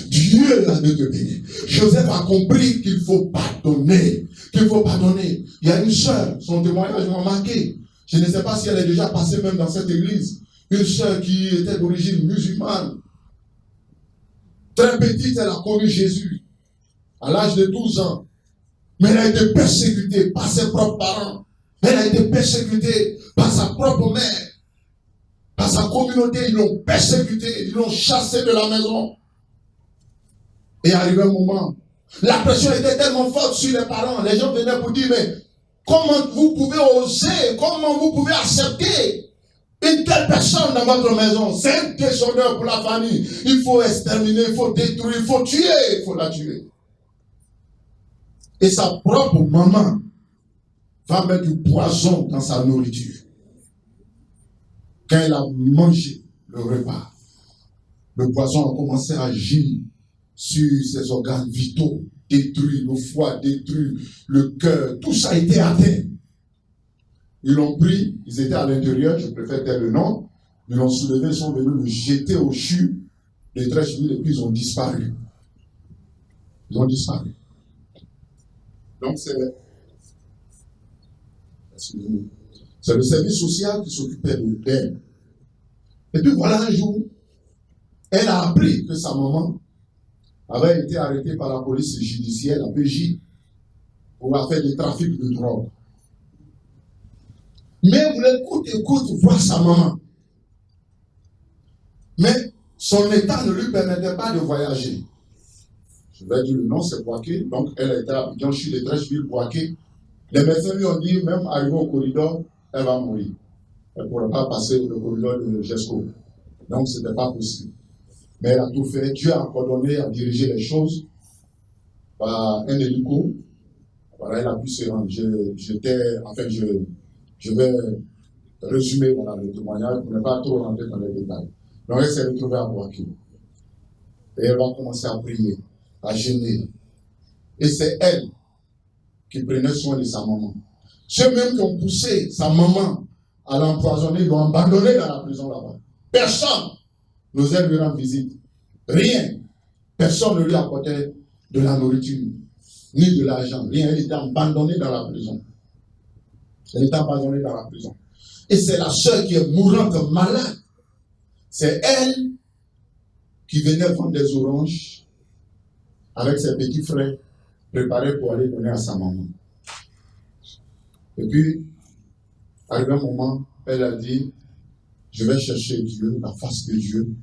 Dieu veut te bénir. Joseph a compris qu'il faut pardonner. Qu'il faut pardonner. Il y a une sœur, son témoignage m'a marqué. Je ne sais pas si elle est déjà passée même dans cette église. Une sœur qui était d'origine musulmane. Très petite, elle a connu Jésus. À l'âge de 12 ans. Mais elle a été persécutée par ses propres parents. Elle a été persécutée par sa propre mère. Par sa communauté, ils l'ont persécuté, ils l'ont chassé de la maison. Et arrivé un moment, la pression était tellement forte sur les parents. Les gens venaient pour dire, mais comment vous pouvez oser, comment vous pouvez accepter une telle personne dans votre maison? C'est un déshonneur pour la famille. Il faut exterminer, il faut détruire, il faut tuer, il faut la tuer. Et sa propre maman va mettre du poison dans sa nourriture. Quand elle a mangé le repas, le poison a commencé à agir sur ses organes vitaux, détruit le foie, détruit le cœur, tout ça a été atteint. Ils l'ont pris, ils étaient à l'intérieur, je préfère taire le nom, ils l'ont soulevé, ils sont venus le jeter au CHU de Trècheville et puis ils ont disparu. Ils ont disparu. Donc c'est le service social qui s'occupait d'elle. Et puis voilà un jour, elle a appris que sa maman avait été arrêtée par la police judiciaire, la PJ, pour avoir fait du trafic de drogue. Mais elle voulait écoute, voir sa maman. Mais son état ne lui permettait pas de voyager. Je vais dire le nom, c'est Boaké. Donc elle était à Abidjan, je suis de Trècheville, Boaké. Les médecins lui ont dit, même arrivée au corridor, elle va mourir. Elle ne pourra pas passer le corridor de GESCO. Donc, ce n'était pas possible. Mais elle a tout fait. Dieu a coordonné, a dirigé les choses par un hélico. Voilà, elle a pu se rendre. Je vais résumer le témoignage pour ne pas trop rentrer dans les détails. Donc, elle s'est retrouvée à Boaké. Et elle va commencer à prier, à jeûner. Et c'est elle qui prenait soin de sa maman. Ceux même qui ont poussé sa maman à l'empoisonner, l'ont abandonné dans la prison là-bas. Personne n'osait lui rendre visite. Rien. Personne ne lui apportait de la nourriture, ni de l'argent. Rien. Elle était abandonnée dans la prison. Elle était abandonnée dans la prison. Et c'est la sœur qui est mourante, malade. C'est elle qui venait vendre des oranges avec ses petits frères préparés pour aller donner à sa maman. Et puis, arrivé un moment, elle a dit, je vais chercher Dieu, la face de Dieu.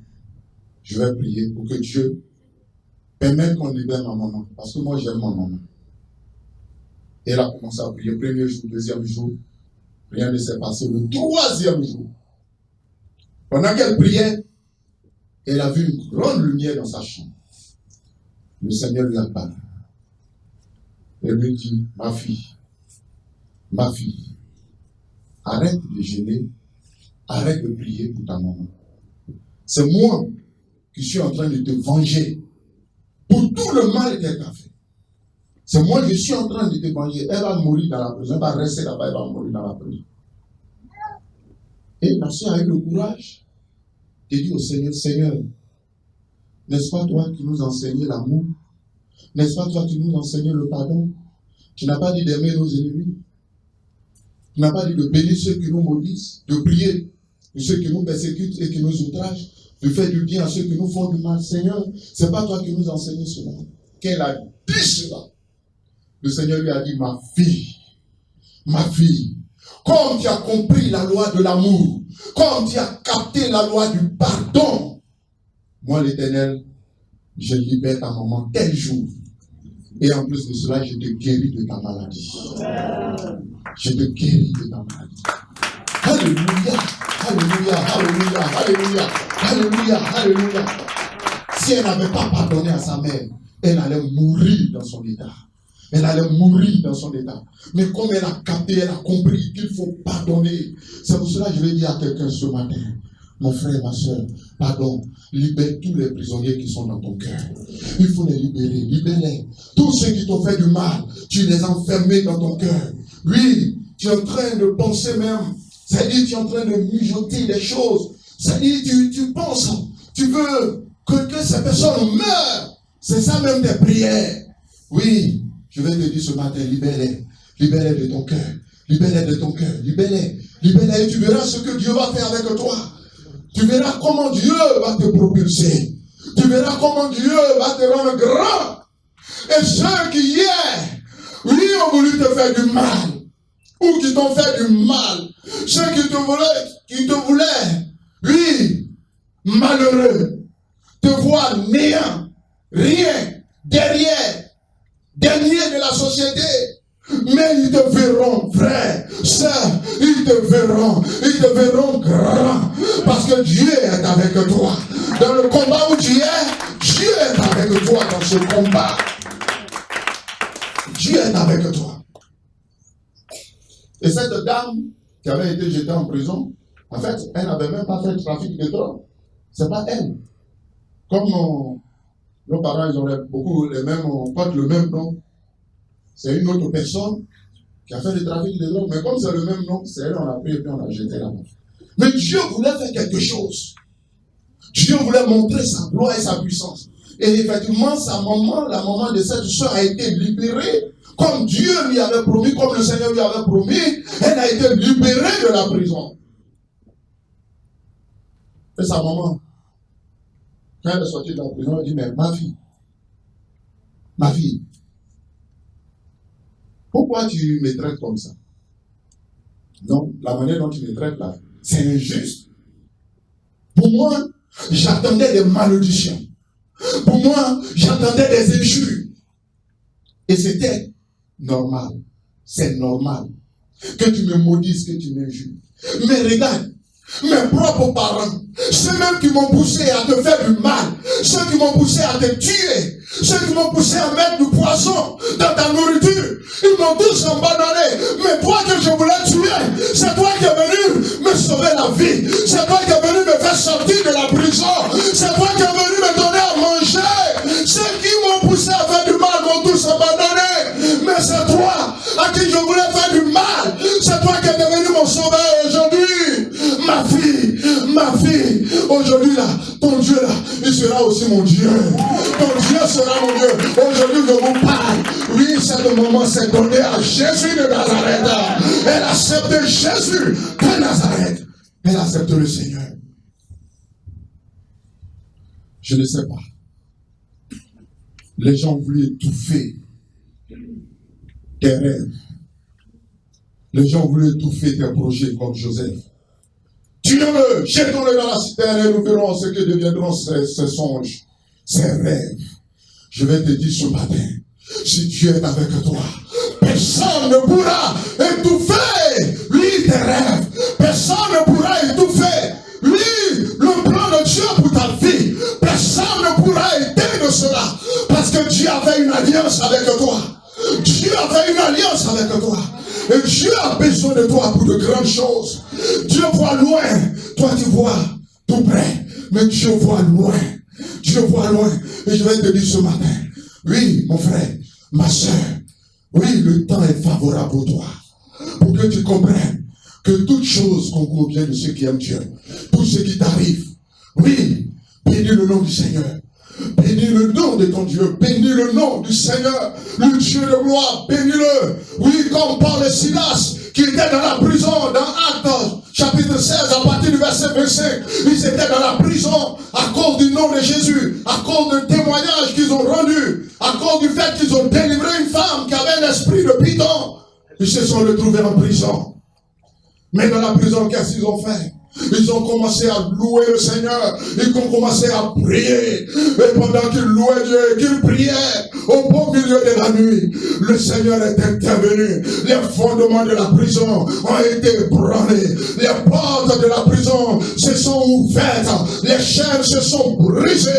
Je vais prier pour que Dieu permette qu'on libère ma maman. Parce que moi, j'aime ma maman. Et elle a commencé à prier. Premier jour, deuxième jour. Rien ne s'est passé. Le troisième jour, pendant qu'elle priait, elle a vu une grande lumière dans sa chambre. Le Seigneur lui a parlé. Elle lui dit, ma fille, arrête de gêner, arrête de prier pour ta maman. C'est moi qui suis en train de te venger pour tout le mal qu'elle t'a fait. C'est moi qui suis en train de te venger. Elle va mourir dans la prison, elle va rester là-bas, elle va mourir dans la prison. Et la soeur a eu le courage de dire au Seigneur, Seigneur, n'est-ce pas toi qui nous enseignais l'amour? N'est-ce pas toi qui nous enseignais le pardon? Tu n'as pas dit d'aimer nos ennemis? Tu n'as pas dit de bénir ceux qui nous maudissent, de prier pour ceux qui nous persécutent et qui nous outragent, de faire du bien à ceux qui nous font du mal? Seigneur, c'est pas toi qui nous enseignais cela. Qu'elle a dit cela, le Seigneur lui a dit, ma fille, comme tu as compris la loi de l'amour, comme tu as capté la loi du pardon, moi l'Éternel, je libère ta maman tel jour. Et en plus de cela, je te guéris de ta maladie. Je te guéris de ta maladie. Alléluia, alléluia, alléluia, alléluia, alléluia, alléluia. Si elle n'avait pas pardonné à sa mère, elle allait mourir dans son état. Elle allait mourir dans son état. Mais comme elle a capté, elle a compris qu'il faut pardonner. C'est pour cela que je vais dire à quelqu'un ce matin, mon frère, ma soeur, pardon, libère tous les prisonniers qui sont dans ton cœur. Il faut les libérer, libère-les. Tous ceux qui t'ont fait du mal, tu les as enfermés dans ton cœur. Oui, tu es en train de penser même, c'est-à-dire tu es en train de mijoter des choses. C'est-à-dire tu penses, tu veux que ces personnes meurent. C'est ça même tes prières. Oui, je vais te dire ce matin, libère-les. Libère-les de ton cœur. Libère-les de ton cœur. Libère-les. Libère-les et tu verras ce que Dieu va faire avec toi. Tu verras comment Dieu va te propulser. Tu verras comment Dieu va te rendre grand. Et ceux qui hier, oui, ont voulu te faire du mal, ou qui t'ont fait du mal, ceux qui te voulaient, oui, malheureux, te voir néant, rien, derrière, dernier de la société. Mais ils te verront, frère, sœur, ils te verront grand. Parce que Dieu est avec toi. Dans le combat où tu es, Dieu est avec toi dans ce combat. Dieu est avec toi. Et cette dame qui avait été jetée en prison, en fait, elle n'avait même pas fait de trafic de drogue. C'est pas elle. Comme nos parents, ils ont beaucoup les mêmes, on porte le même nom. C'est une autre personne qui a fait le trafic de drogue, mais comme c'est le même nom, c'est elle, on l'a pris et puis on l'a jeté là-bas. Mais Dieu voulait faire quelque chose. Dieu voulait montrer sa gloire et sa puissance. Et effectivement, sa maman, la maman de cette soeur a été libérée, comme Dieu lui avait promis, comme le Seigneur lui avait promis, elle a été libérée de la prison. Et sa maman, quand elle est sortie de la prison, elle dit, mais ma fille, pourquoi tu me traites comme ça? Non, la manière dont tu me traites là, c'est injuste. Pour moi, j'attendais des malédictions. Pour moi, j'attendais des injures. Et c'était normal. C'est normal que tu me maudisses, que tu m'injures. Mais regarde, mes propres parents, ceux-mêmes qui m'ont poussé à te faire du mal, ceux qui m'ont poussé à te tuer, ceux qui m'ont poussé à mettre du poison dans ta nourriture, ils m'ont tous abandonné. Mais toi que je voulais tuer, c'est toi qui es venu me sauver la vie. C'est toi qui es venu me faire sortir de la prison. C'est toi qui es venu me donner à manger. Ceux qui m'ont poussé à faire du mal m'ont tous abandonné. Aujourd'hui là, ton Dieu là, il sera aussi mon Dieu. Ton Dieu sera mon Dieu. Aujourd'hui je vous parle. Oui, ce moment s'est donné à Jésus de Nazareth. Elle accepte Jésus de Nazareth. Elle accepte le Seigneur. Je ne sais pas. Les gens voulaient étouffer tes rêves. Les gens voulaient étouffer tes projets comme Joseph. Tue-le, jetons-le dans la citerne et nous verrons ce que deviendront ces songes, ces rêves. Je vais te dire ce matin, si Dieu est avec toi, personne ne pourra étouffer, lui, tes rêves. Personne ne pourra étouffer, lui, le plan de Dieu pour ta vie. Personne ne pourra éteindre cela, parce que Dieu avait une alliance avec toi. Dieu avait une alliance avec toi. Et Dieu a besoin de toi pour de grandes choses. Dieu voit loin. Toi, tu vois tout près. Mais Dieu voit loin. Dieu voit loin. Et je vais te dire ce matin. Oui, mon frère, ma soeur. Oui, le temps est favorable pour toi. Pour que tu comprennes que toute chose concourt bien de ceux qui aiment Dieu. Tout ce qui t'arrive. Oui, bénis le nom du Seigneur. Bénis le nom de ton Dieu, bénis le nom du Seigneur, le Dieu de gloire, bénis-le. Oui, comme Paul et Silas, qui étaient dans la prison, dans Actes, chapitre 16, à partir du verset 25, ils étaient dans la prison à cause du nom de Jésus, à cause du témoignage qu'ils ont rendu, à cause du fait qu'ils ont délivré une femme qui avait un esprit de python. Ils se sont retrouvés en prison. Mais dans la prison, qu'est-ce qu'ils ont fait? Ils ont commencé à louer le Seigneur. Ils ont commencé à prier. Et pendant qu'ils louaient Dieu et qu'ils priaient, au beau milieu de la nuit, le Seigneur est intervenu. Les fondements de la prison ont été ébranlés. Les portes de la prison se sont ouvertes. Les chaînes se sont brisées.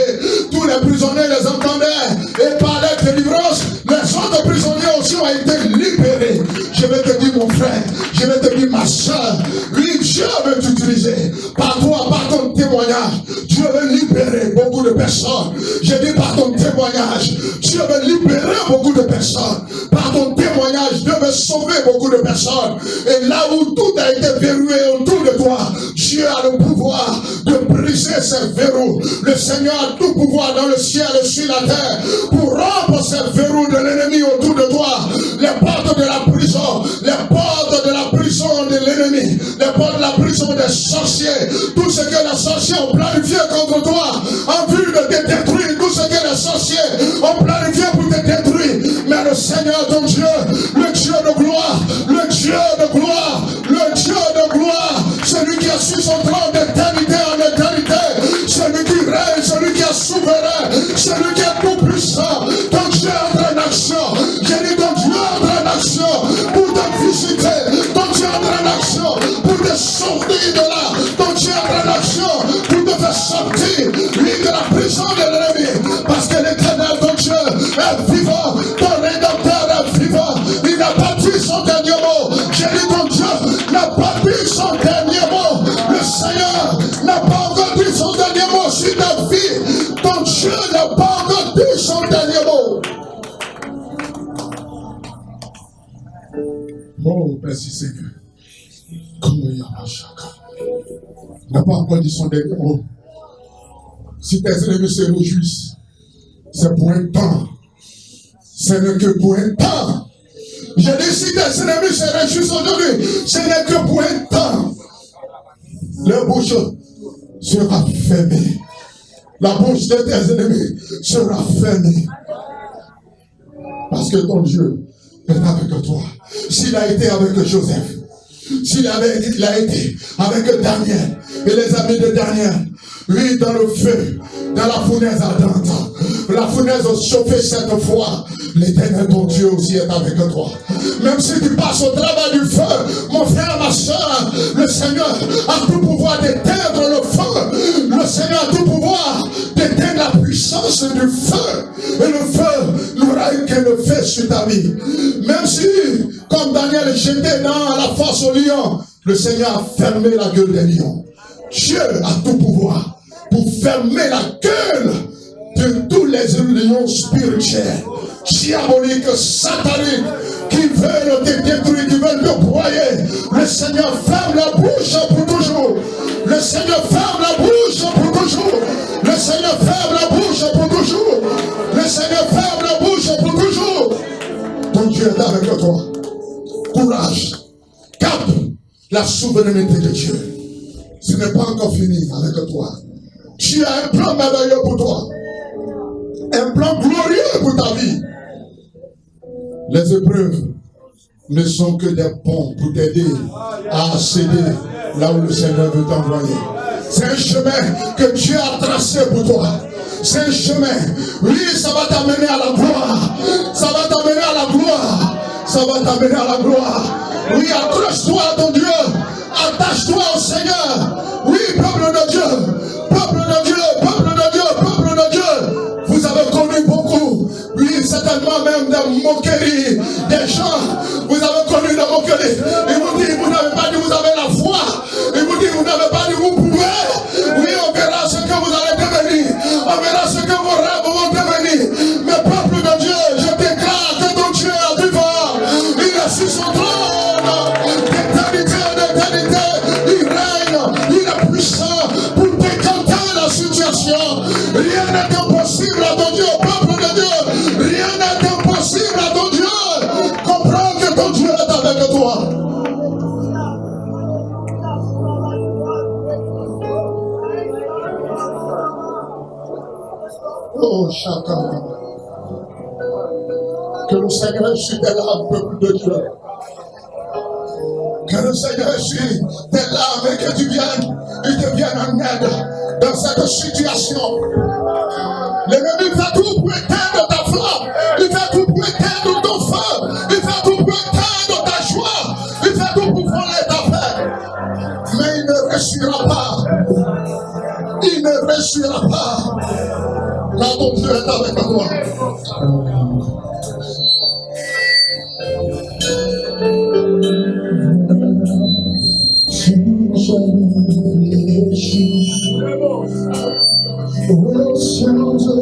Tous les prisonniers les entendaient. Et par la délivrance, les autres prisonniers aussi ont été libérés. Je vais te dire, mon frère, je vais te dire, ma soeur, oui, Dieu veut t'utiliser. Par toi, par ton témoignage, Dieu veut libérer beaucoup de personnes. Je dis par ton témoignage, Dieu veut libérer beaucoup de personnes. Par ton témoignage, Dieu veut sauver beaucoup de personnes. Et là où tout a été verrouillé autour de toi, Dieu a le pouvoir de briser ces verrous. Le Seigneur a tout pouvoir dans le ciel et sur la terre pour rompre ces verrous de l'ennemi autour de toi. Les portes de la prison, les portes de la prison de l'ennemi, les portes de la prison des sorciers, tout ce que les sorciers ont planifié contre toi, en vue de te détruire, tout ce que les sorciers ont planifié pour te détruire. Mais le Seigneur ton Dieu, le Dieu de gloire, le Dieu de gloire, le Dieu de gloire, celui qui a su son trône d'éternité en éternité, celui qui règne, celui qui est souverain, celui qui est tout puissant, ton Dieu entre en action. J'ai dit ton Dieu entre en action pour te visiter, ton Dieu entre en action pour te sortir de là, ton Dieu entre en action pour te faire sortir, lui, de la prison de l'ennemi, parce que l'Éternel ton Dieu est vivant, ton Rédempteur est vivant, il n'a pas dit son dernier mot. J'ai dit ton Dieu n'a pas dit son dernier mot, le Seigneur n'a pas encore dit son dernier mot sur ta vie, ton Dieu n'a pas encore dit son dernier mot. Oh, merci Seigneur. Comment il y a un chacun? Il n'a pas encore dit son dernier mot. Si tes ennemis se réjouissent, c'est pour un temps. Ce n'est que pour un temps. Je dis, si tes ennemis se réjouissent aujourd'hui, ce n'est que pour un temps. Leur bouche sera fermée. La bouche de tes ennemis sera fermée. Parce que ton Dieu est avec toi. S'il a été avec Joseph, s'il a été avec Daniel et les amis de Daniel, oui, dans le feu, dans la fournaise ardente, la fournaise chauffée cette fois, l'Éternel ton Dieu aussi est avec toi. Même si tu passes au travail du feu, mon frère, ma soeur, le Seigneur a tout pouvoir d'éteindre le feu. Le Seigneur a tout pouvoir d'éteindre la puissance du feu. Et le feu n'aura qu'un effet sur ta vie. Même si, comme Daniel est jeté dans la fosse au lion, le Seigneur a fermé la gueule des lions. Dieu a tout pouvoir pour fermer la gueule de tous les lions spirituels, diaboliques, sataniques, qui veulent te détruire, qui veulent te broyer. Le Seigneur ferme la bouche pour toujours. Le Seigneur ferme la bouche pour toujours. Le Seigneur ferme la bouche pour toujours. Le Seigneur ferme la bouche pour toujours. Ton Dieu est avec toi. Courage. Garde la souveraineté de Dieu. Ce n'est pas encore fini avec toi. Tu as un plan merveilleux pour toi. Un plan glorieux pour ta vie. Les épreuves ne sont que des ponts pour t'aider à accéder là où le Seigneur veut t'envoyer. C'est un chemin que Dieu a tracé pour toi. C'est un chemin. Oui, ça va t'amener à la gloire. Ça va t'amener à la gloire. Ça va t'amener à la gloire. Oui, accroche-toi à ton Dieu. Attache-toi au Seigneur. Oui, peuple de Dieu. Peuple de Dieu. Peuple de Dieu. Peuple de Dieu. Vous avez connu beaucoup. Oui, certainement même des moqueries. Des gens. Vous avez connu des moqueries. Ils vous disent, vous n'avez pas dit, vous avez la foi. Ils vous disent, vous n'avez pas dit, vous pouvez. Oui, on verra ce que vous allez devenir. On verra ce que vos rêves vont devenir. Mais peuple de Dieu, je déclare que ton Dieu est vivant. Il est sur son trône. D'éternité, d'éternité. Il règne. Il est puissant pour décanter la situation. Rien n'est impossible à ton Dieu, peuple de Dieu. Rien n'est impossible à ton Dieu. Comprends que ton Dieu est avec toi. Oh, chacun. Que le Seigneur suit tes larmes, peuple de Dieu. Que le Seigneur suit tes larmes et que tu viennes, il te vienne en aide dans cette situation. L'ennemi fait tout pour éteindre ta flamme. Il fait tout pour éteindre ton feu. Il fait tout pour éteindre ta joie. Il fait tout pour voler ta paix. Mais il ne réussira pas. Il ne réussira pas. Quand ton Dieu est avec toi. Au son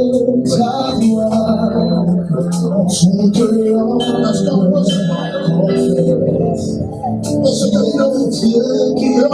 de ta voix, toute l'enfance, parce que le Dieu qui a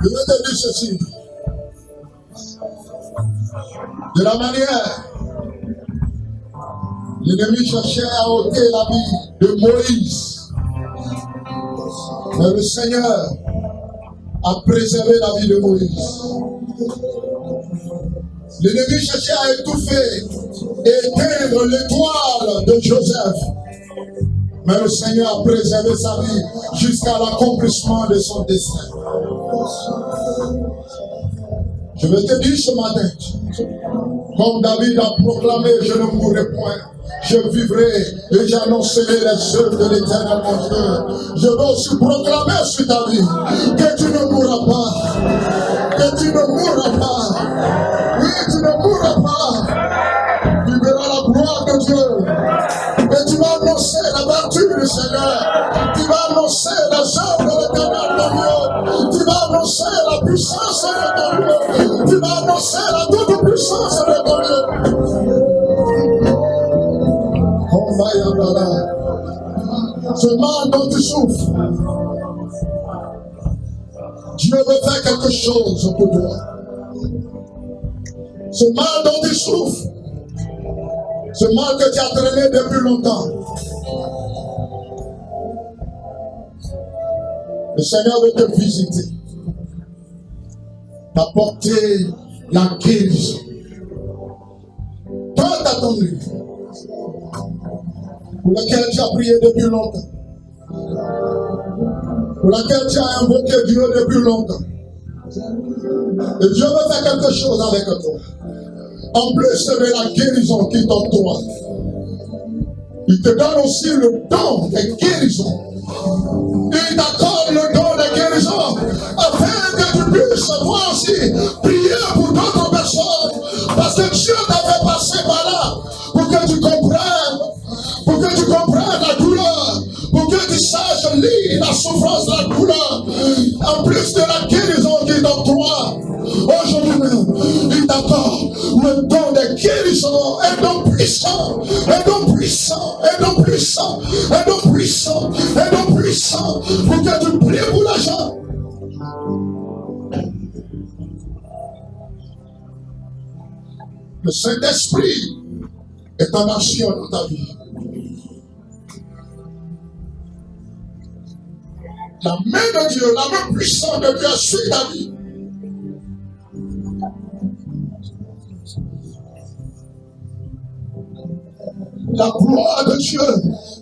Je vais te dire ceci. De la manière, l'ennemi cherchait à ôter la vie de Moïse. Mais le Seigneur a préservé la vie de Moïse. L'ennemi cherchait à étouffer et éteindre l'étoile de Joseph. Mais le Seigneur a préservé sa vie jusqu'à l'accomplissement de son dessein. Je vais te dire ce matin, comme David a proclamé, je ne mourrai point. Je vivrai et j'annoncerai les œuvres de l'Éternel mon Dieu. Je veux aussi proclamer sur ta vie que tu ne mourras pas. Que tu ne mourras pas. Oui, tu ne mourras pas. Tu verras la gloire de Dieu. Et tu vas annoncer la vertu du Seigneur. Tu vas annoncer les œuvres de l'Éternel ton Dieu. Tu vas annoncer la puissance de ton Dieu. Tu vas annoncer la toute puissance de ton Dieu. Ce mal dont tu souffres, Dieu veut faire quelque chose pour toi. Ce mal dont tu souffres, ce mal que tu as traîné depuis longtemps, le Seigneur veut te visiter, t'apporter la guérison. Tant attendu, pour laquelle tu as prié depuis longtemps, pour laquelle tu as invoqué Dieu depuis longtemps. Et Dieu veut faire quelque chose avec toi. En plus de la guérison qui t'entoure, il te donne aussi le don de guérison. Il t'accorde le don de guérison afin que tu puisses toi aussi prier pour d'autres personnes. Parce que Dieu t'a fait passer par là pour que tu comprennes la douleur, pour que tu saches lire la souffrance de la douleur. En plus de la guérison qui t'entoure, aujourd'hui même, il t'accorde le don de guérison, un don puissant, un don puissant, un don puissant, un don puissant, un don puissant, pour que tu pries pour l'argent. Le Saint-Esprit est en action dans ta vie. La main de Dieu, la main puissante de Dieu suit ta vie. La gloire de Dieu,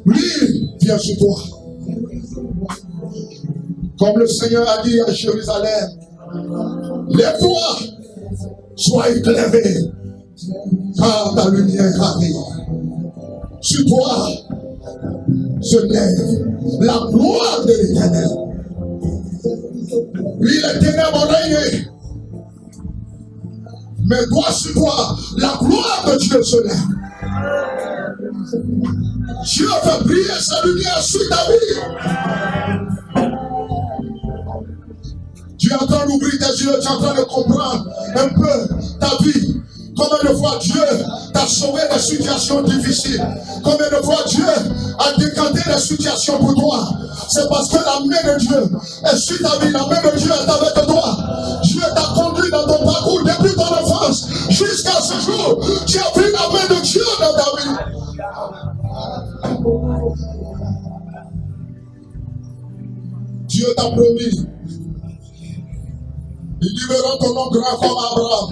lui, vient sur toi. Comme le Seigneur a dit à Jérusalem, lève-toi, sois éclairé, car ta lumière arrive. Sur toi se lève la gloire de l'Éternel. Oui, les ténèbres règnent, mais toi sur toi, la gloire de Dieu se lève. Dieu fait briller sa lumière sur ta vie. Tu es en train d'ouvrir tes yeux, tu es en train de comprendre un peu ta vie. Combien de fois Dieu t'a sauvé des situations difficiles? Combien de fois Dieu a décanté des situations pour toi? C'est parce que la main de Dieu est sur ta vie, la main de Dieu est avec toi. Dieu t'a conduit dans ton parcours depuis ton enfance jusqu'à ce jour. Tu as vu la main de Dieu dans ta vie. Dieu t'a promis. Il dit verra ton nom grand comme Abraham.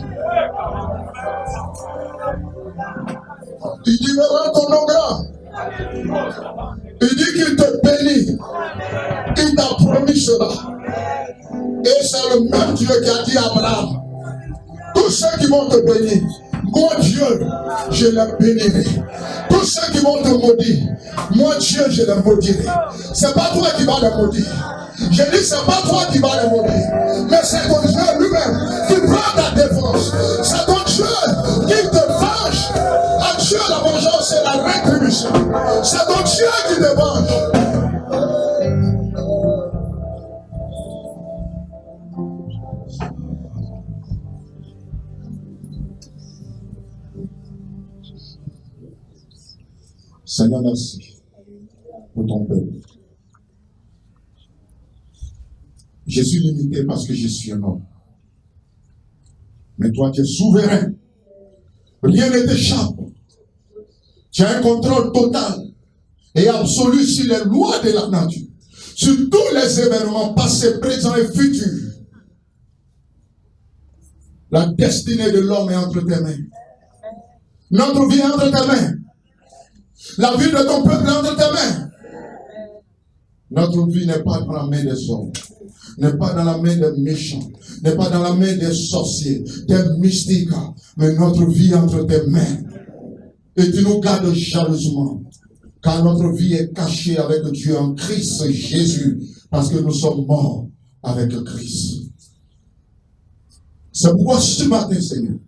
Il dit verra ton nom grand. Il dit qu'il te bénit. Il t'a promis cela. Et c'est le même Dieu qui a dit à Abraham, tous ceux qui vont te bénir, moi Dieu, je les bénirai. Tous ceux qui vont te maudire, moi Dieu, je les maudirai. C'est pas toi qui vas les maudire. Je dis, c'est pas toi qui vas les maudire, mais c'est ton Dieu lui-même qui prend ta défense. C'est ton Dieu qui te venge. À Dieu, la vengeance, c'est la rétribution. C'est ton Dieu qui te venge. Seigneur, merci pour ton peuple. Je suis limité parce que je suis un homme. Mais toi, tu es souverain. Rien ne t'échappe. Tu as un contrôle total et absolu sur les lois de la nature, sur tous les événements passés, présents et futurs. La destinée de l'homme est entre tes mains. Notre vie est entre tes mains. La vie de ton peuple est entre tes mains. Notre vie n'est pas dans la main des hommes, n'est pas dans la main des méchants, n'est pas dans la main des sorciers, des mystiques, mais notre vie est entre tes mains. Et tu nous gardes jalousement, car notre vie est cachée avec Dieu en Christ Jésus, parce que nous sommes morts avec Christ. C'est pourquoi ce matin, Seigneur,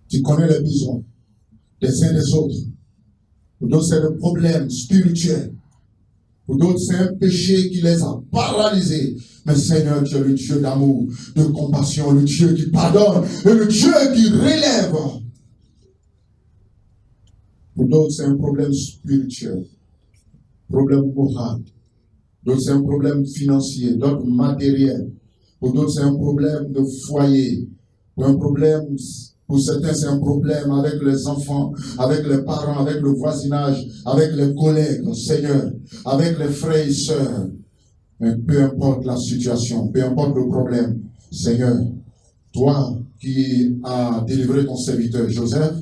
tu connais les besoins des uns des autres. Pour d'autres, c'est le problème spirituel. Pour d'autres, c'est un péché qui les a paralysés. Mais Seigneur, tu es le Dieu d'amour, de compassion, le Dieu qui pardonne et le Dieu qui relève. Pour d'autres, c'est un problème spirituel, problème moral. D'autres, c'est un problème financier, d'autres matériel. Pour d'autres, c'est un problème de foyer. Pour certains, c'est un problème avec les enfants, avec les parents, avec le voisinage, avec les collègues, Seigneur, avec les frères et sœurs. Mais peu importe la situation, peu importe le problème, Seigneur, toi qui as délivré ton serviteur Joseph,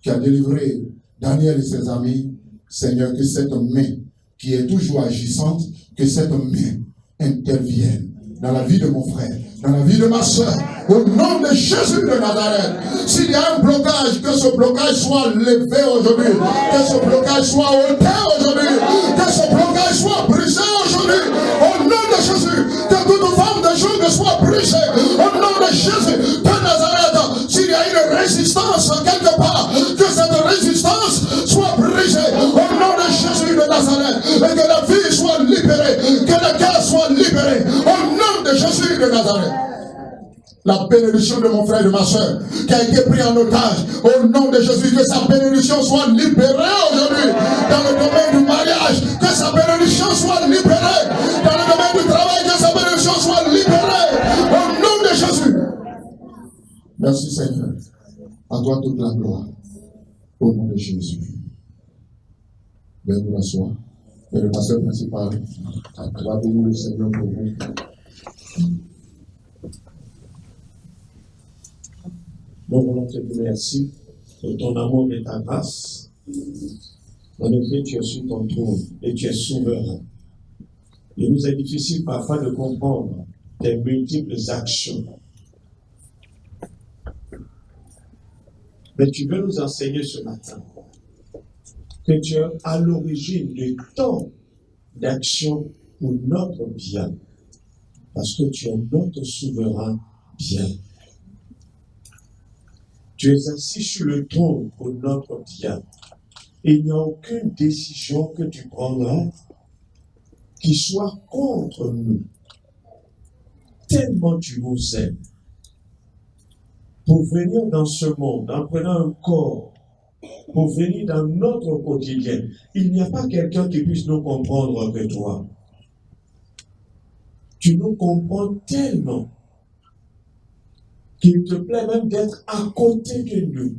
qui a délivré Daniel et ses amis, Seigneur, que cette main qui est toujours agissante, que cette main intervienne dans la vie de mon frère, dans la vie de ma soeur, au nom de Jésus de Nazareth. S'il y a un blocage, que ce blocage soit levé aujourd'hui, que ce blocage soit ôté aujourd'hui, que ce blocage soit brisé aujourd'hui, au nom de Jésus, que toute forme de joug soit brisée, au nom de Jésus de Nazareth. S'il y a une résistance quelque part, que cette résistance soit brisée, au nom de Jésus de Nazareth, et que la vie soit libérée, que le cœur soit libéré, au nom de Jésus de Nazareth. La bénédiction de mon frère et de ma soeur qui a été pris en otage, au nom de Jésus, que sa bénédiction soit libérée aujourd'hui dans le domaine du mariage, que sa bénédiction soit libérée dans le domaine du travail, que sa bénédiction soit libérée au nom de Jésus. Merci Seigneur, à toi toute la gloire au nom de Jésus. Venez vous rasseoir. Et le pasteur principal va bénir le Seigneur pour vous. Nous voulons te remercier de ton amour et ta grâce. En effet, tu es sur ton trône et tu es souverain. Il nous est difficile parfois de comprendre tes multiples actions. Mais tu veux nous enseigner ce matin que tu es à l'origine de tant d'actions pour notre bien. Parce que tu es notre souverain bien. Tu es assis sur le trône pour notre bien. Et il n'y a aucune décision que tu prendras qui soit contre nous. Tellement tu nous aimes. Pour venir dans ce monde, en prenant un corps, pour venir dans notre quotidien, il n'y a pas quelqu'un qui puisse nous comprendre que toi. Tu nous comprends tellement qu'il te plaît même d'être à côté de nous.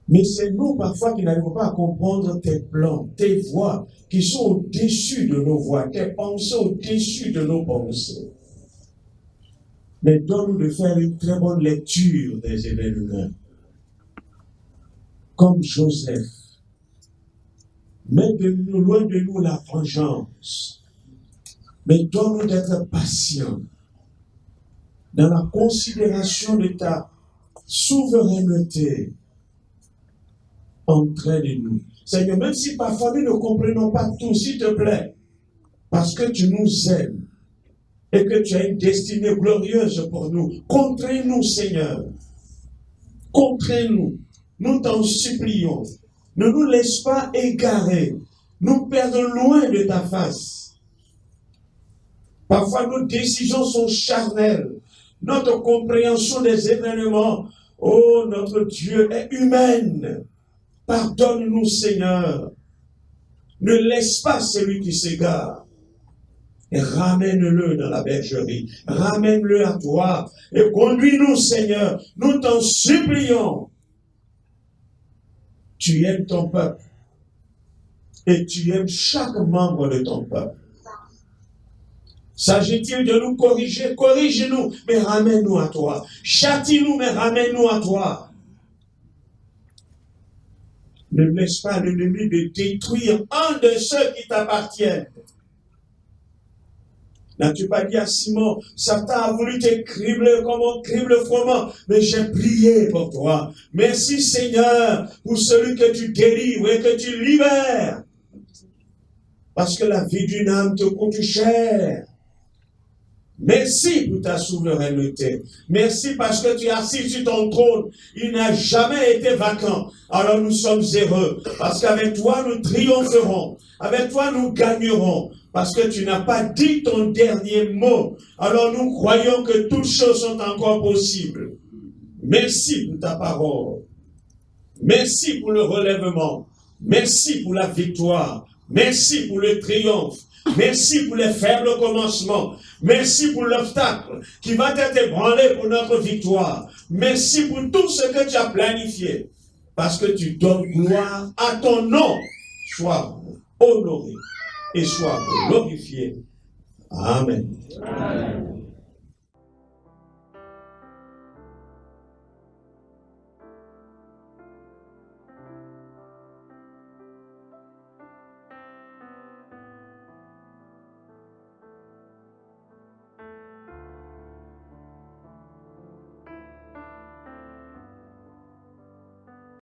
Mais c'est nous parfois qui n'arrivons pas à comprendre tes plans, tes voies, qui sont au-dessus de nos voies, tes pensées au-dessus de nos pensées. Mais donne-nous de faire une très bonne lecture des événements. Comme Joseph. Mets loin de nous la vengeance. Mais donne-nous d'être patients dans la considération de ta souveraineté. Entraîne-nous. Seigneur, même si parfois nous ne comprenons pas tout, s'il te plaît, parce que tu nous aimes et que tu as une destinée glorieuse pour nous, contrains-nous, Seigneur. Contrains-nous. Nous t'en supplions. Ne nous laisse pas égarer, nous perdre loin de ta face. Parfois, nos décisions sont charnelles. Notre compréhension des événements, oh, notre Dieu, est humaine. Pardonne-nous, Seigneur. Ne laisse pas celui qui s'égare. Et ramène-le dans la bergerie. Ramène-le à toi. Et conduis-nous, Seigneur. Nous t'en supplions. Tu aimes ton peuple. Et tu aimes chaque membre de ton peuple. S'agit-il de nous corriger? Corrige-nous, mais ramène-nous à toi. Châtie-nous, mais ramène-nous à toi. Ne laisse pas l'ennemi de détruire un de ceux qui t'appartiennent. N'as-tu pas dit à Simon, Satan a voulu te cribler comme on crible froment, mais j'ai prié pour toi. Merci Seigneur pour celui que tu délivres et que tu libères. Parce que la vie d'une âme te coûte cher. Merci pour ta souveraineté. Merci parce que tu es assis sur ton trône. Il n'a jamais été vacant. Alors nous sommes heureux. Parce qu'avec toi, nous triompherons. Avec toi, nous gagnerons. Parce que tu n'as pas dit ton dernier mot. Alors nous croyons que toutes choses sont encore possibles. Merci pour ta parole. Merci pour le relèvement. Merci pour la victoire. Merci pour le triomphe. Merci pour les faibles commencements. Merci pour l'obstacle qui va être ébranlé pour notre victoire. Merci pour tout ce que tu as planifié. Parce que tu donnes gloire à ton nom. Sois honoré et sois glorifié. Amen. Amen.